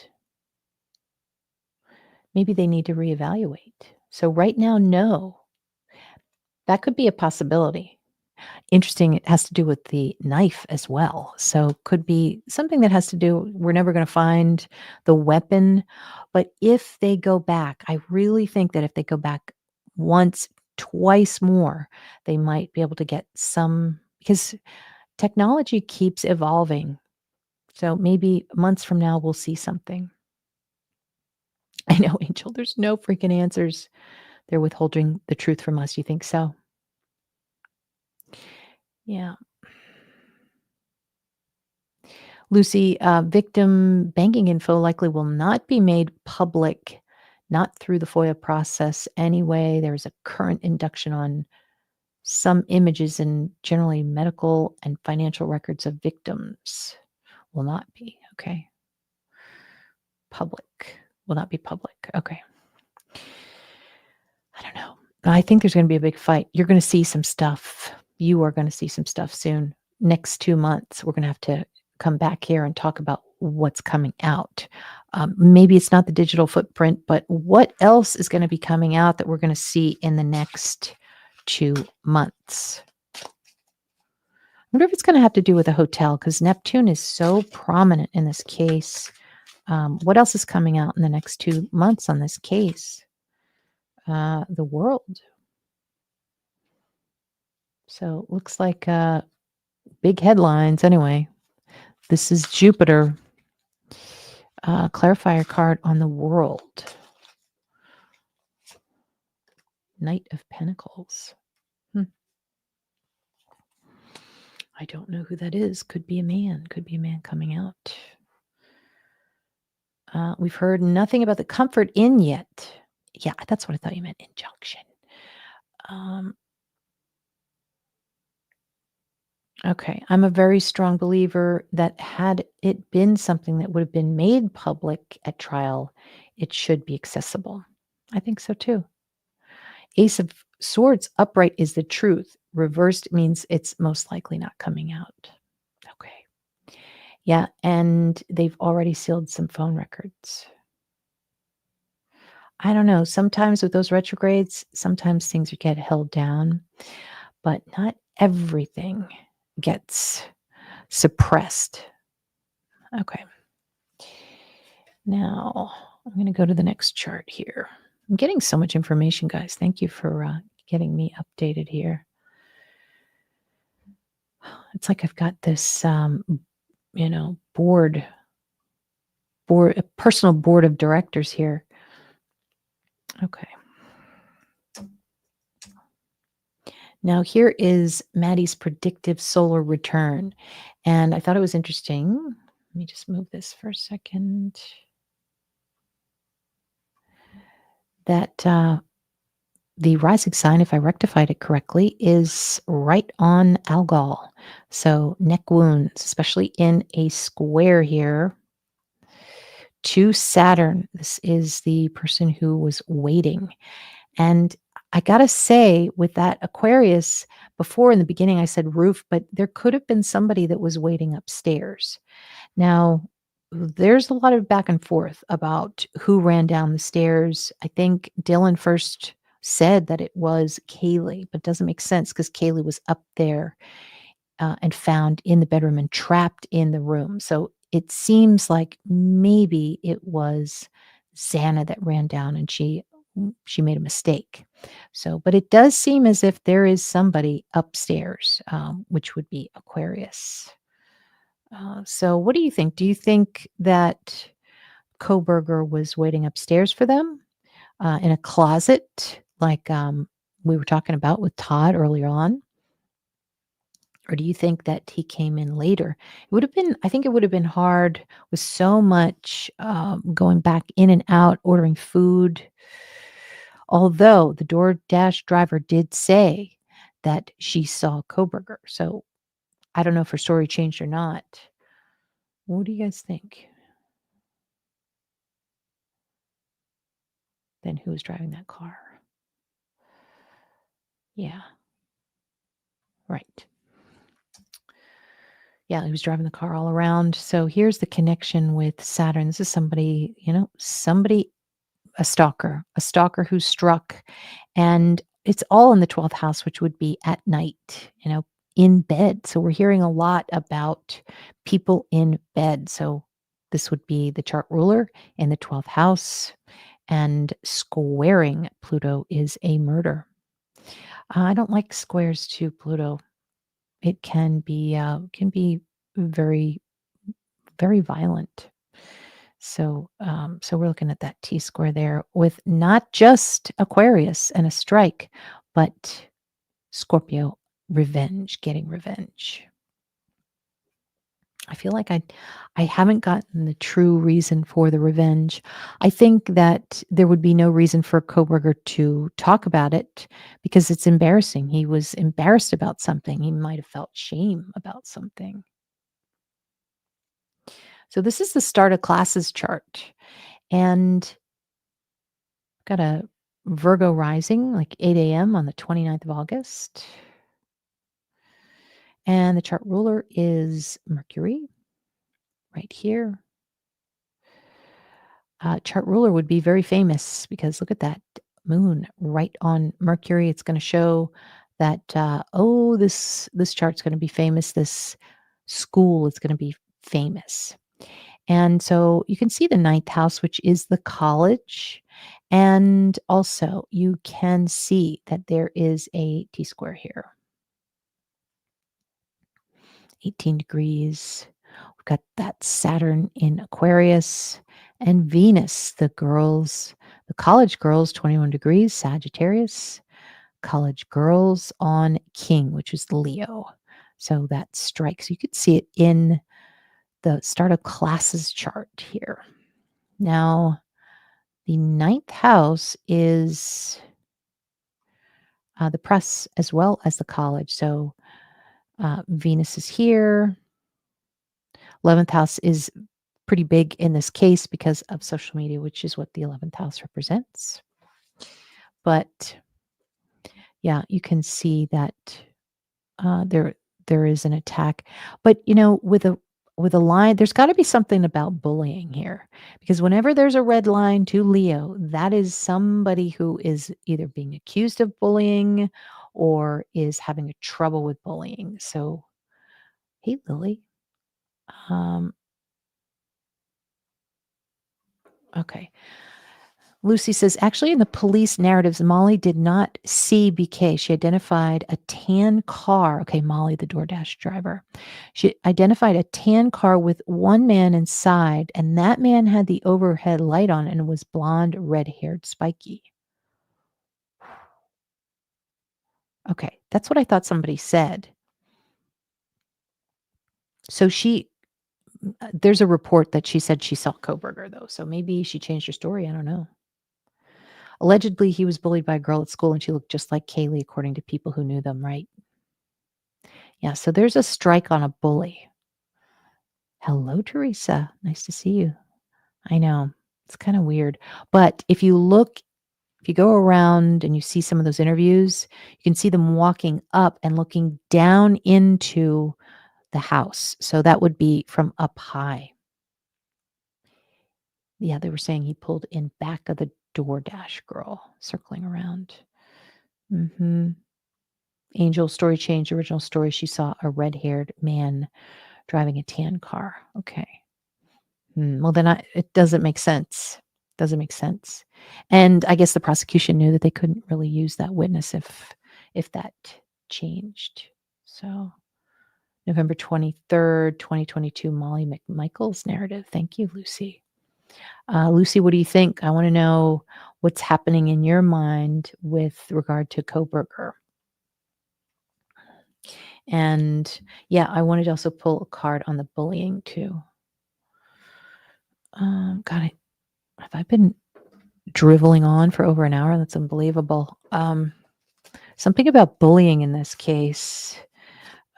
maybe they need to reevaluate. So right now, no. That could be a possibility. Interesting, it has to do with the knife as well. So could be something that has to do, we're never going to find the weapon. But if they go back, I really think that if they go back once, twice more, they might be able to get some, because technology keeps evolving. So maybe months from now, we'll see something. I know, Angel, there's no freaking answers. They're withholding the truth from us. You think so? Yeah. Lucy, victim banking info likely will not be made public, not through the FOIA process anyway. There's a current induction on some images and generally medical and financial records of victims will not be. Okay. Public will not be public. Okay. I don't know. I think there's going to be a big fight. You're going to see some stuff. You are going to see some stuff soon. Next 2 months, we're going to have to come back here and talk about what's coming out. Maybe it's not the digital footprint, but what else is going to be coming out that we're going to see in the next 2 months? I wonder if it's going to have to do with a hotel because Neptune is so prominent in this case. What else is coming out in the next 2 months on this case? The world. So looks like big headlines anyway. This is Jupiter. Clarifier card on the world. Knight of Pentacles. I don't know who that is. Could be a man. Could be a man coming out. We've heard nothing about the Comfort Inn yet. Yeah, that's what I thought you meant. Injunction. Okay. I'm a very strong believer that had it been something that would have been made public at trial, it should be accessible. I think so too. Ace of Swords upright is the truth. Reversed means it's most likely not coming out. Okay. Yeah. And they've already sealed some phone records. I don't know. Sometimes with those retrogrades, sometimes things get held down, but not everything gets suppressed. Okay. Now, I'm going to go to the next chart here. I'm getting so much information, guys. Thank you for getting me updated here. It's like I've got this, a personal board of directors here. Okay. Now, here is Maddie's predictive solar return. And I thought it was interesting. Let me just move this for a second. That the rising sign, if I rectified it correctly, is right on Algol. So neck wounds, especially in a square here to Saturn. This is the person who was waiting. And I got to say, with that Aquarius, before in the beginning, I said roof, but there could have been somebody that was waiting upstairs. Now, there's a lot of back and forth about who ran down the stairs. I think Dylan first said that it was Kaylee, but it doesn't make sense because Kaylee was up there and found in the bedroom and trapped in the room. So it seems like maybe it was Xana that ran down and she made a mistake. So, but it does seem as if there is somebody upstairs, which would be Aquarius. So, what do you think? Do you think that Kohberger was waiting upstairs for them in a closet, like we were talking about with Todd earlier on? Or do you think that he came in later? It would have been, I think it would have been hard with so much going back in and out, ordering food. Although the DoorDash driver did say that she saw Kohberger. So I don't know if her story changed or not. What do you guys think? Then who was driving that car? Yeah, right. Yeah, he was driving the car all around. So here's the connection with Saturn. This is somebody, a stalker who struck. And it's all in the 12th house, which would be at night, in bed. So we're hearing a lot about people in bed. So this would be the chart ruler in the 12th house. And squaring Pluto is a murder. I don't like squares to Pluto. It can be very, very violent. So, so we're looking at that T square there with not just Aquarius and a strike, but Scorpio revenge, getting revenge. I feel like I haven't gotten the true reason for the revenge. I think that there would be no reason for Kohberger to talk about it because it's embarrassing. He was embarrassed about something. He might have felt shame about something. So this is the start of classes chart. And got a Virgo rising, like 8 a.m. on the 29th of August. And the chart ruler is Mercury right here. Chart ruler would be very famous because look at that moon right on Mercury. It's going to show that, this chart's going to be famous. This school is going to be famous. And so you can see the ninth house, which is the college. And also you can see that there is a T square here. 18 degrees. We've got that Saturn in Aquarius and Venus, the college girls, 21 degrees, Sagittarius, college girls on King, which is Leo. So that strikes. You could see it in the start of classes chart here. Now, the ninth house is the press as well as the college. So Venus is here. 11th house is pretty big in this case because of social media, which is what the 11th house represents. But yeah, you can see that there is an attack. But with a line, there's got to be something about bullying here, because whenever there's a red line to Leo, that is somebody who is either being accused of bullying or is having a trouble with bullying. So, hey, Lily. Um, okay. Lucy says, actually, in the police narratives, Molly did not see BK. She identified a tan car. Okay, Molly, the DoorDash driver. She identified a tan car with one man inside, and that man had the overhead light on and was blonde, red haired, spiky. Okay, that's what I thought somebody said. So there's a report that she said she saw Kohberger, though. So maybe she changed her story. I don't know. Allegedly, he was bullied by a girl at school and she looked just like Kaylee, according to people who knew them, right? Yeah, so there's a strike on a bully. Hello, Teresa. Nice to see you. I know. It's kind of weird. But if you go around and you see some of those interviews, you can see them walking up and looking down into the house. So that would be from up high. Yeah, they were saying he pulled in back of the DoorDash girl circling around. Angel story changed. Original story, she saw a red-haired man driving a tan car. Okay. Well, then it doesn't make sense. Doesn't make sense. And I guess the prosecution knew that they couldn't really use that witness if that changed. So November 23rd, 2022, Molly McMichael's narrative. Thank you, Lucy. Lucy, what do you think? I want to know what's happening in your mind with regard to Kohberger. And yeah, I wanted to also pull a card on the bullying too. God, have I been driveling on for over an hour? That's unbelievable. Something about bullying in this case.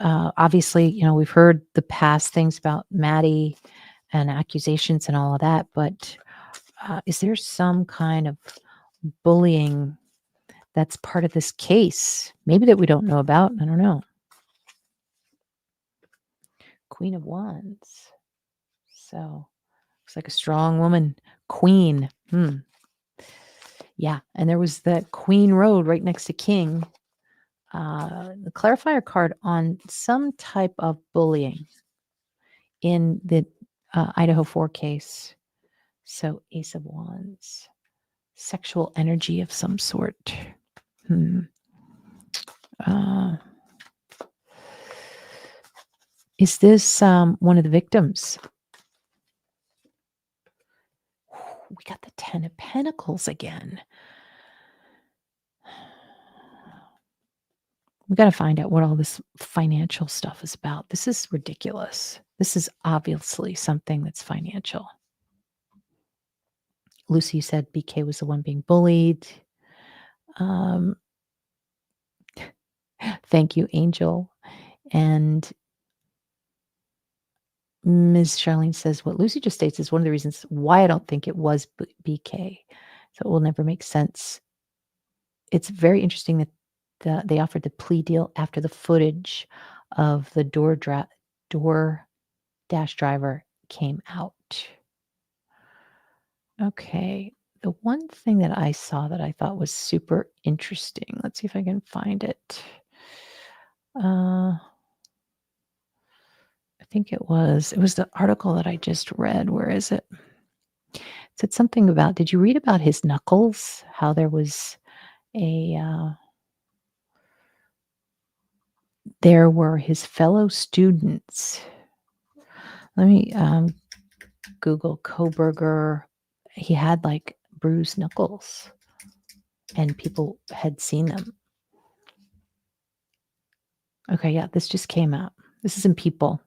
Obviously, we've heard the past things about Maddie and accusations and all of that, but is there some kind of bullying that's part of this case? Maybe that we don't know about. I don't know. Queen of Wands. So looks like a strong woman. Queen. Yeah. And there was that Queen Road right next to King. The clarifier card on some type of bullying in the Idaho 4 case. So Ace of Wands. Sexual energy of some sort. Is this one of the victims? We got the 10 of Pentacles again. We got to find out what all this financial stuff is about. This is ridiculous. This is obviously something that's financial. Lucy said BK was the one being bullied. Thank you, Angel. And Ms. Charlene says, what Lucy just states is one of the reasons why I don't think it was BK. So it will never make sense. It's very interesting that they offered the plea deal after the footage of the door dash driver came out. Okay. The one thing that I saw that I thought was super interesting. Let's see if I can find it. I think it was the article that I just read. Where is it? It said something about, did you read about his knuckles? How there was there were his fellow students. Let me Google Kohberger. He had like bruised knuckles and people had seen them. Okay, yeah, this just came out. This is in People.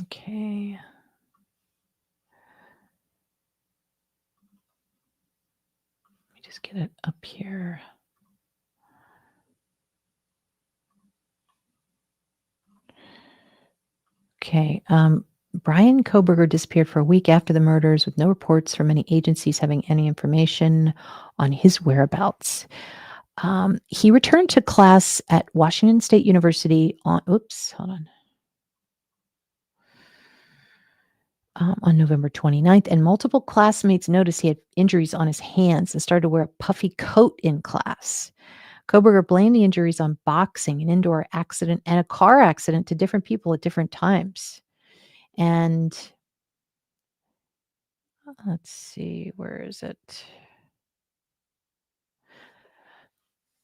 Okay. Let me just get it up here. Okay. Bryan Kohberger disappeared for a week after the murders with no reports from any agencies having any information on his whereabouts. He returned to class at Washington State University on November 29th, and multiple classmates noticed he had injuries on his hands and started to wear a puffy coat in class. Kohberger blamed the injuries on boxing, an indoor accident, and a car accident to different people at different times. And let's see, where is it?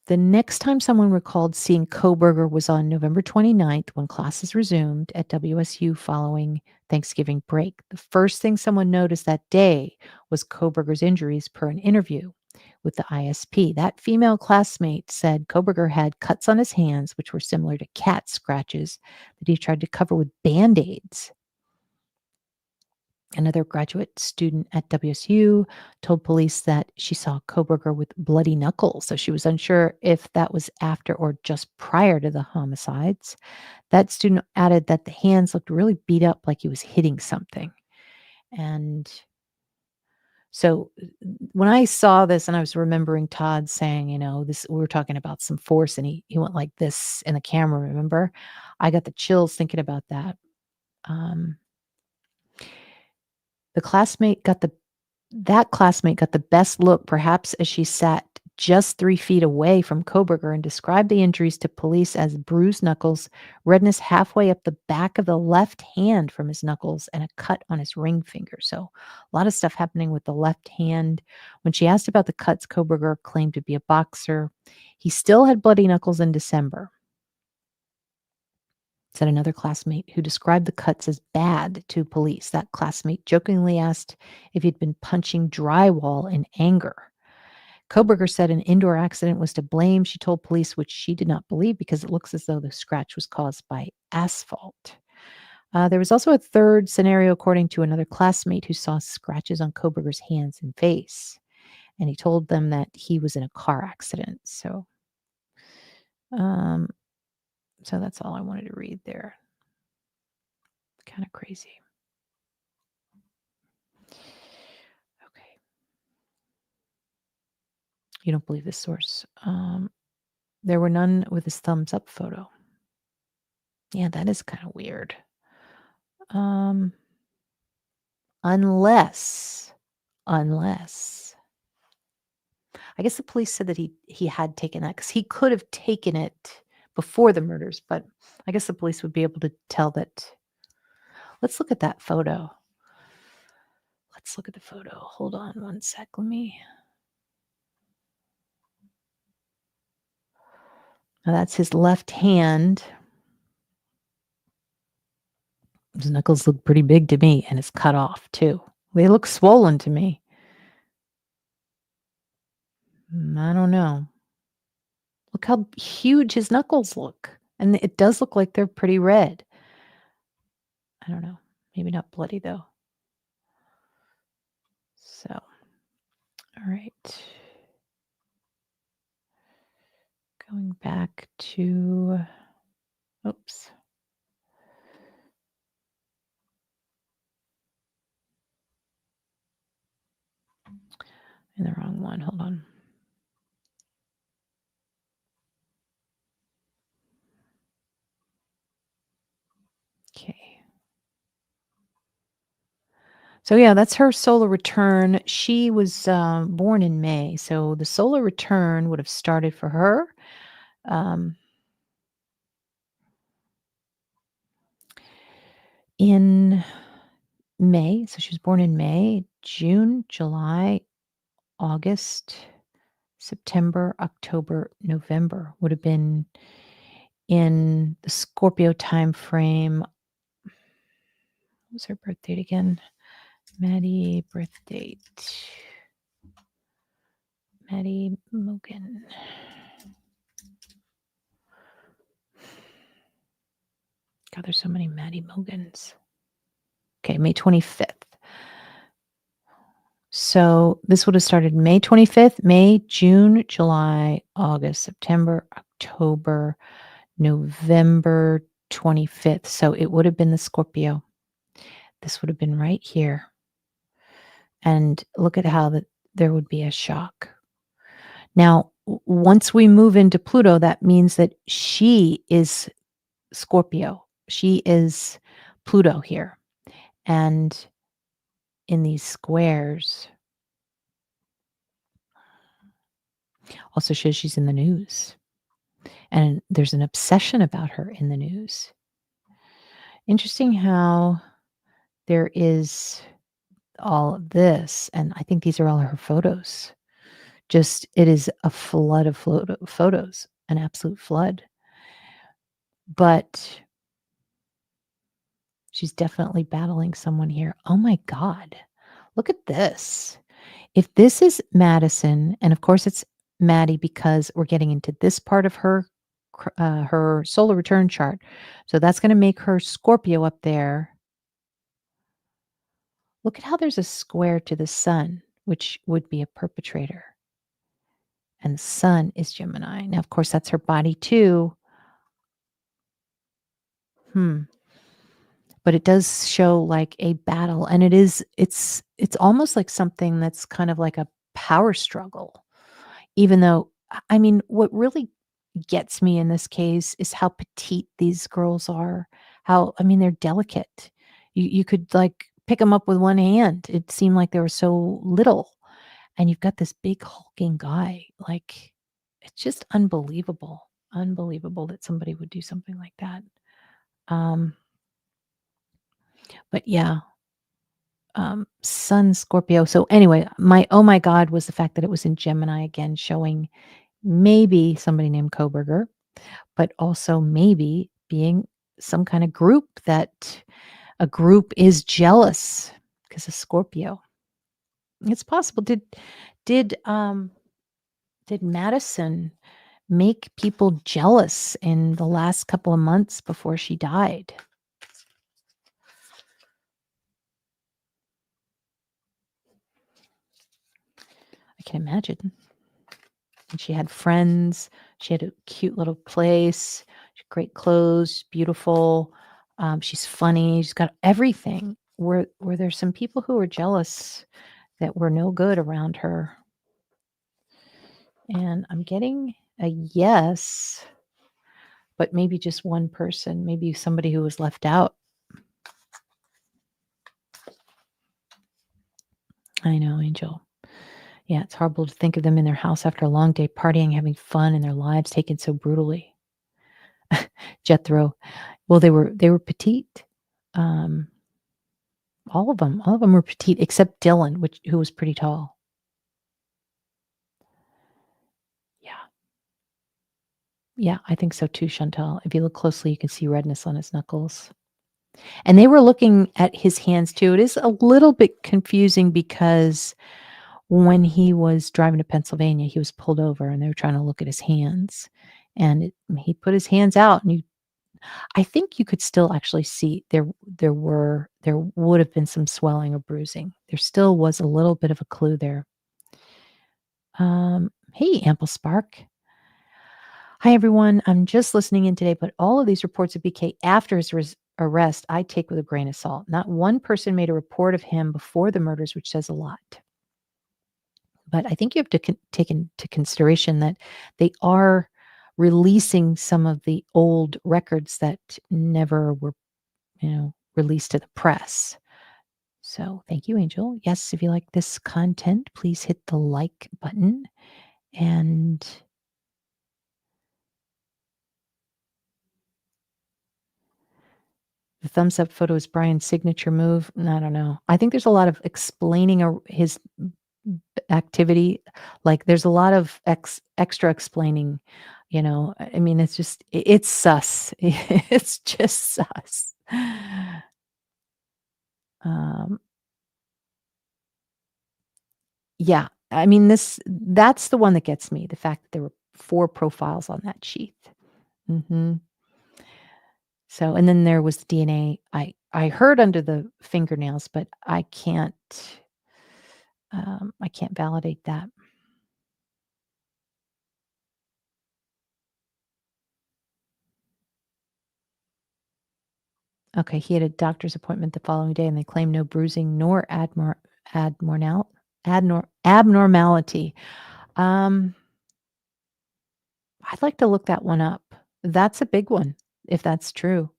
The next time someone recalled seeing Kohberger was on November 29th when classes resumed at WSU following Thanksgiving break. The first thing someone noticed that day was Kohberger's injuries per an interview with the ISP. That female classmate said Kohberger had cuts on his hands, which were similar to cat scratches that he tried to cover with Band-Aids. Another graduate student at WSU told police that she saw Kohberger with bloody knuckles, so she was unsure if that was after or just prior to the homicides. That student added that the hands looked really beat up, like he was hitting something. And so when I saw this and I was remembering Todd saying, this, we were talking about some force and he went like this in the camera, remember? I got the chills thinking about that. Um, The classmate got the That classmate got the best look, perhaps as she sat just 3 feet away from Kohberger, and described the injuries to police as bruised knuckles, redness halfway up the back of the left hand from his knuckles, and a cut on his ring finger. So a lot of stuff happening with the left hand. When she asked about the cuts, Kohberger claimed to be a boxer. He still had bloody knuckles in December, said another classmate who described the cuts as bad to police. That classmate jokingly asked if he'd been punching drywall in anger. Kohberger said an indoor accident was to blame, she told police, which she did not believe because it looks as though the scratch was caused by asphalt. There was also a third scenario, according to another classmate who saw scratches on Kohberger's hands and face. And he told them that he was in a car accident. Um, so that's all I wanted to read there. Kind of crazy. Okay. You don't believe this source. There were none with his thumbs up photo. Yeah, that is kind of weird. Unless I guess the police said that he had taken that because he could have taken it before the murders, but I guess the police would be able to tell that. Let's look at that photo. Let's look at the photo. Hold on one sec. Now that's his left hand. His knuckles look pretty big to me, and it's cut off too. They look swollen to me. I don't know. Look how huge his knuckles look. And it does look like they're pretty red. I don't know. Maybe not bloody though. So, all right. Going back to, oops. In the wrong one. Hold on. Okay. So yeah, that's her solar return. She was born in May, so the solar return would have started for her in May. So she was born in May, June, July, August, September, October, November would have been in the Scorpio time frame. What was her birth date again? Maddie birth date. Maddie Mogan. God, there's so many Maddie Mogans. Okay, May 25th. So this would have started May 25th, May, June, July, August, September, October, November, 25th. So it would have been the Scorpio. This would have been right here. And look at how that there would be a shock. Now, once we move into Pluto, that means that she is Scorpio. She is Pluto here. And in these squares, also shows she's in the news. And there's an obsession about her in the news. Interesting how there is all of this. And I think these are all her photos. Just, it is a flood of photos, an absolute flood. But she's definitely battling someone here. Oh my God. Look at this. If this is Madison, and of course it's Maddie because we're getting into this part of her solar return chart. So that's going to make her Scorpio up there. Look at how there's a square to the sun, which would be a perpetrator. And the sun is Gemini. Now, of course, that's her body too. But it does show like a battle, and it's almost like something that's kind of like a power struggle. Even though, I mean, what really gets me in this case is how petite these girls are. How, I mean, they're delicate. You could like pick them up with one hand. It seemed like they were so little. And you've got this big hulking guy. Like, it's just unbelievable. Unbelievable that somebody would do something like that. But yeah, Sun Scorpio. So anyway, my oh my God was the fact that it was in Gemini again, showing maybe somebody named Kohberger, but also maybe being some kind of group that a group is jealous because of Scorpio. It's possible. Did Madison make people jealous in the last couple of months before she died? I can imagine. And she had friends. She had a cute little place. She had great clothes, beautiful. She's funny. She's got everything. Were there some people who were jealous that were no good around her? And I'm getting a yes, but maybe just one person, maybe somebody who was left out. I know, Angel. Yeah, it's horrible to think of them in their house after a long day partying, having fun, and their lives taken so brutally. Jethro. Well, they were petite. All of them were petite except Dylan, who was pretty tall. Yeah. Yeah, I think so too, Chantal. If you look closely, you can see redness on his knuckles. And they were looking at his hands too. It is a little bit confusing because when he was driving to Pennsylvania, he was pulled over and they were trying to look at his hands. And he put his hands out, and I think you could still actually see there would have been some swelling or bruising. There still was a little bit of a clue there. Hey, Ample Spark. Hi, everyone. I'm just listening in today, but all of these reports of BK after his arrest, I take with a grain of salt. Not one person made a report of him before the murders, which says a lot. But I think you have to take into consideration that they are releasing some of the old records that never were, released to the press. So thank you, Angel. Yes, if you like this content, please hit the like button. And the thumbs up photo is Bryan's signature move. I don't know. I think there's a lot of explaining his activity. Like there's a lot of extra explaining, I mean, it's just, it's sus. It's just sus. Yeah. I mean, that's the one that gets me. The fact that there were 4 profiles on that sheath. So, and then there was the DNA. I heard under the fingernails, but I can't validate that. Okay, he had a doctor's appointment the following day, and they claimed no bruising nor abnormality. Um, I'd like to look that one up. That's a big one, if that's true.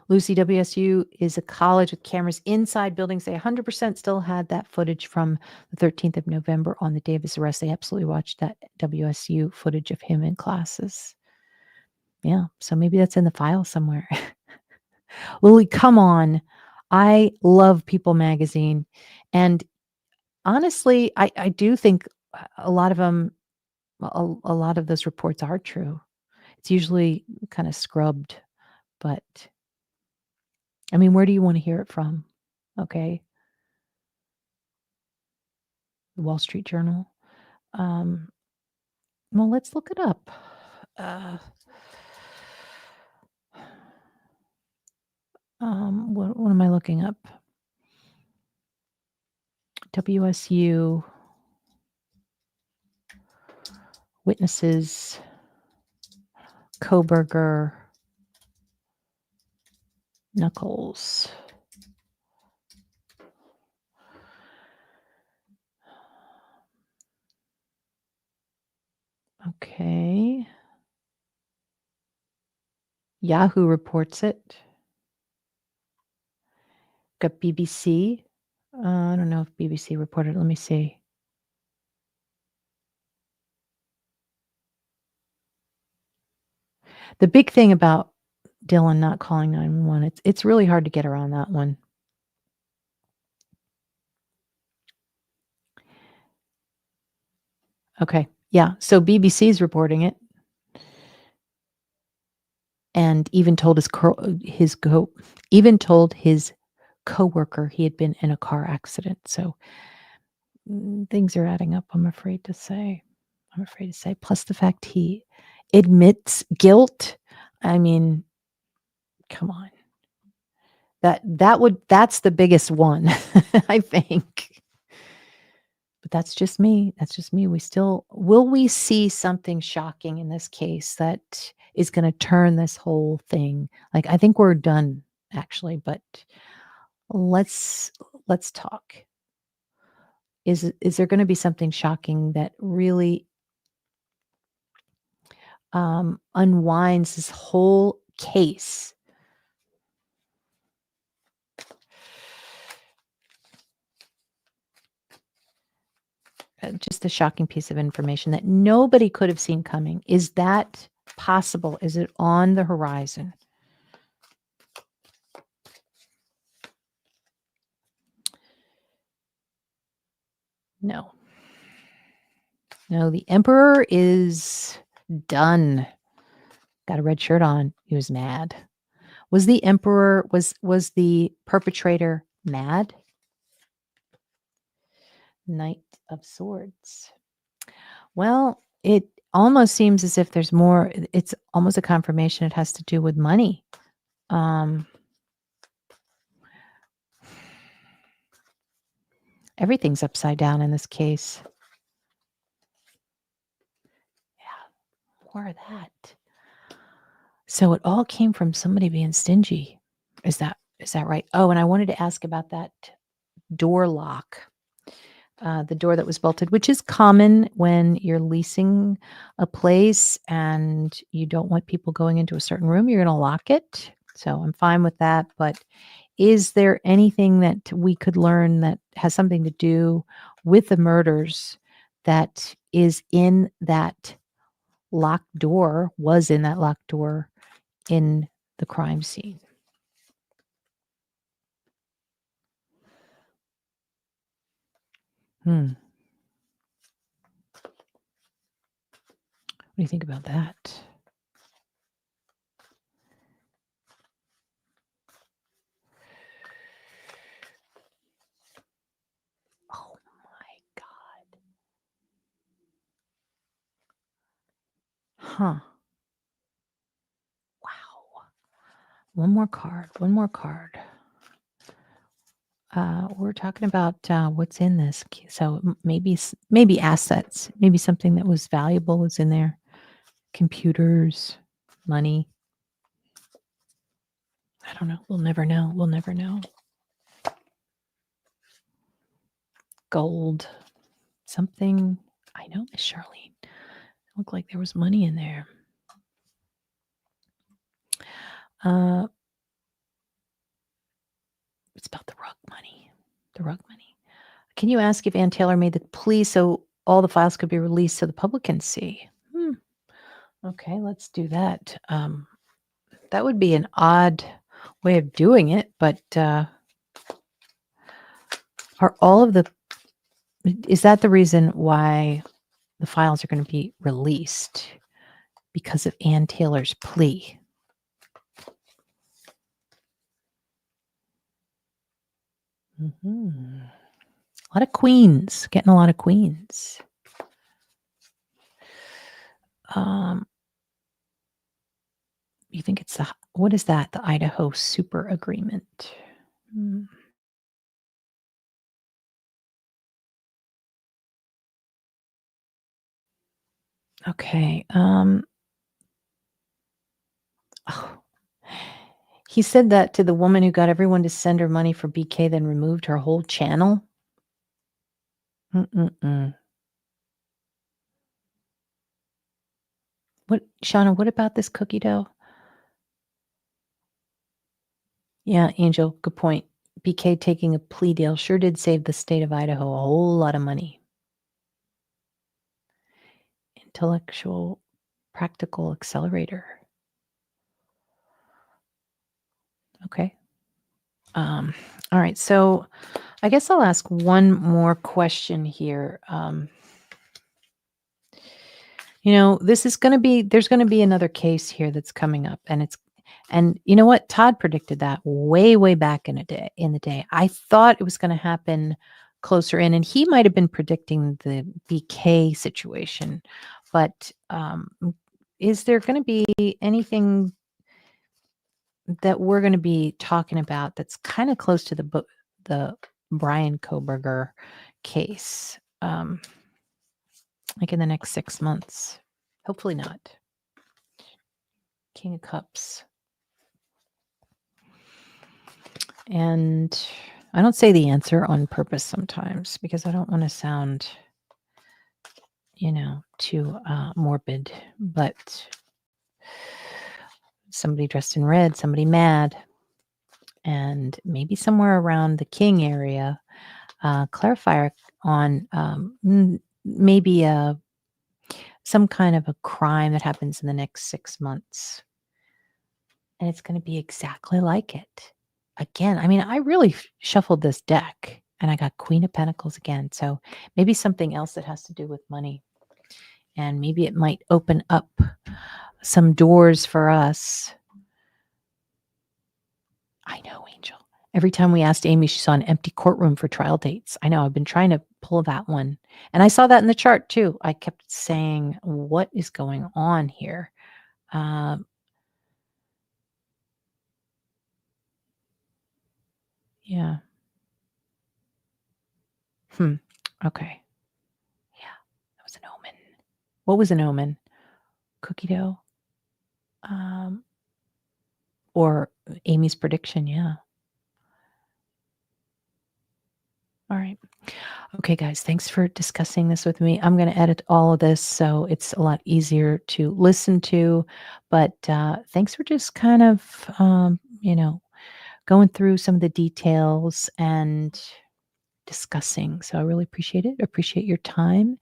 Lucy, WSU is a college with cameras inside buildings. They 100% still had that footage from the 13th of November on the day of his arrest. They absolutely watched that WSU footage of him in classes. Yeah, so maybe that's in the file somewhere. Lily, come on. I love People magazine. And honestly, I do think a lot of them, a lot of those reports are true. It's usually kind of scrubbed, but I mean, where do you want to hear it from? Okay. The Wall Street Journal. Um, well, let's look it up. What am I looking up? WSU witnesses, Kohberger, Knuckles. Okay. Yahoo reports it. Got BBC. I don't know if BBC reported. Let me see. The big thing about Dylan not calling 911, it's really hard to get around that one. Okay. Yeah. So BBC's reporting it. And even told his coworker he had been in a car accident. So things are adding up, I'm afraid to say. Plus the fact he admits guilt. I mean, come on. That's the biggest one, I think. But that's just me. Will we see something shocking in this case that is going to turn this whole thing? Like, I think we're done actually, but let's talk. Is there going to be something shocking that really unwinds this whole case? Just a shocking piece of information that nobody could have seen coming. Is that possible? Is it on the horizon? No. No, the emperor is done. Got a red shirt on. He was mad. Was the emperor, was the perpetrator mad? Knight of Swords. Well, it almost seems as if there's more. It's almost a confirmation it has to do with money. Everything's upside down in this case. Yeah, more of that. So it all came from somebody being stingy. Is that right? Oh, and I wanted to ask about that door lock. The door that was bolted, which is common when you're leasing a place and you don't want people going into a certain room, you're going to lock it. So I'm fine with that. But is there anything that we could learn that has something to do with the murders that is in that locked door, was in that locked door in the crime scene? What do you think about that? Oh my God. Huh. Wow. One more card. We're talking about what's in this. So maybe assets, maybe something that was valuable was in there. Computers, money. I don't know. We'll never know. We'll never know. Gold. Something. I know, Miss Charlene. It looked like there was money in there. It's about the rug money. The rug money. Can you ask if Ann Taylor made the plea so all the files could be released so the public can see? Okay, let's do that. That would be an odd way of doing it, but are all of the is that the reason why the files are going to be released? Because of Ann Taylor's plea? A lot of queens, getting a lot of queens. You think it's what is that? The Idaho super agreement. Okay. He said that to the woman who got everyone to send her money for BK, then removed her whole channel. What, Shauna, what about this cookie dough? Yeah, Angel, good point. BK taking a plea deal sure did save the state of Idaho a whole lot of money. Intellectual practical accelerator. Okay. All right. So I guess I'll ask one more question here. This is going to be, there's going to be another case here that's coming up, and you know what? Todd predicted that way, way back in the day. I thought it was going to happen closer in, and he might have been predicting the BK situation, but is there going to be anything that we're going to be talking about that's kind of close to the Bryan Kohberger case, like in the next 6 months? Hopefully not. King of Cups. And I don't say the answer on purpose sometimes because I don't want to sound, too morbid, but somebody dressed in red, somebody mad, and maybe somewhere around the King area, clarifier on maybe some kind of a crime that happens in the next 6 months. And it's going to be exactly like it. Again, I mean, I really shuffled this deck and I got Queen of Pentacles again. So maybe something else that has to do with money. And maybe it might open up some doors for us. I know, Angel. Every time we asked Amy, she saw an empty courtroom for trial dates. I know, I've been trying to pull that one. And I saw that in the chart too. I kept saying, what is going on here? Yeah. Okay. Yeah, that was an omen. What was an omen? Cookie dough? Or Amy's prediction, yeah. All right. Okay, guys, thanks for discussing this with me. I'm going to edit all of this so it's a lot easier to listen to. But thanks for just kind of, going through some of the details and discussing. So I really appreciate it. Appreciate your time.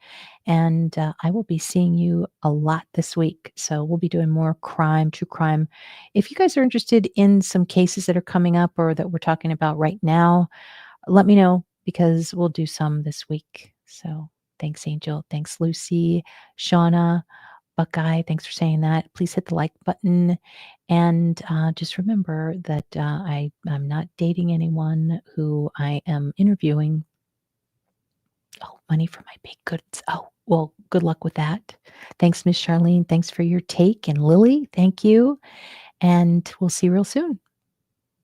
And I will be seeing you a lot this week. So we'll be doing more crime, true crime. If you guys are interested in some cases that are coming up or that we're talking about right now, let me know because we'll do some this week. So thanks, Angel. Thanks, Lucy, Shauna, Buckeye. Thanks for saying that. Please hit the like button. And just remember that I'm not dating anyone who I am interviewing. Oh, money for my baked goods. Oh, well, good luck with that. Thanks, Miss Charlene. Thanks for your take. And Lily, thank you. And we'll see you real soon.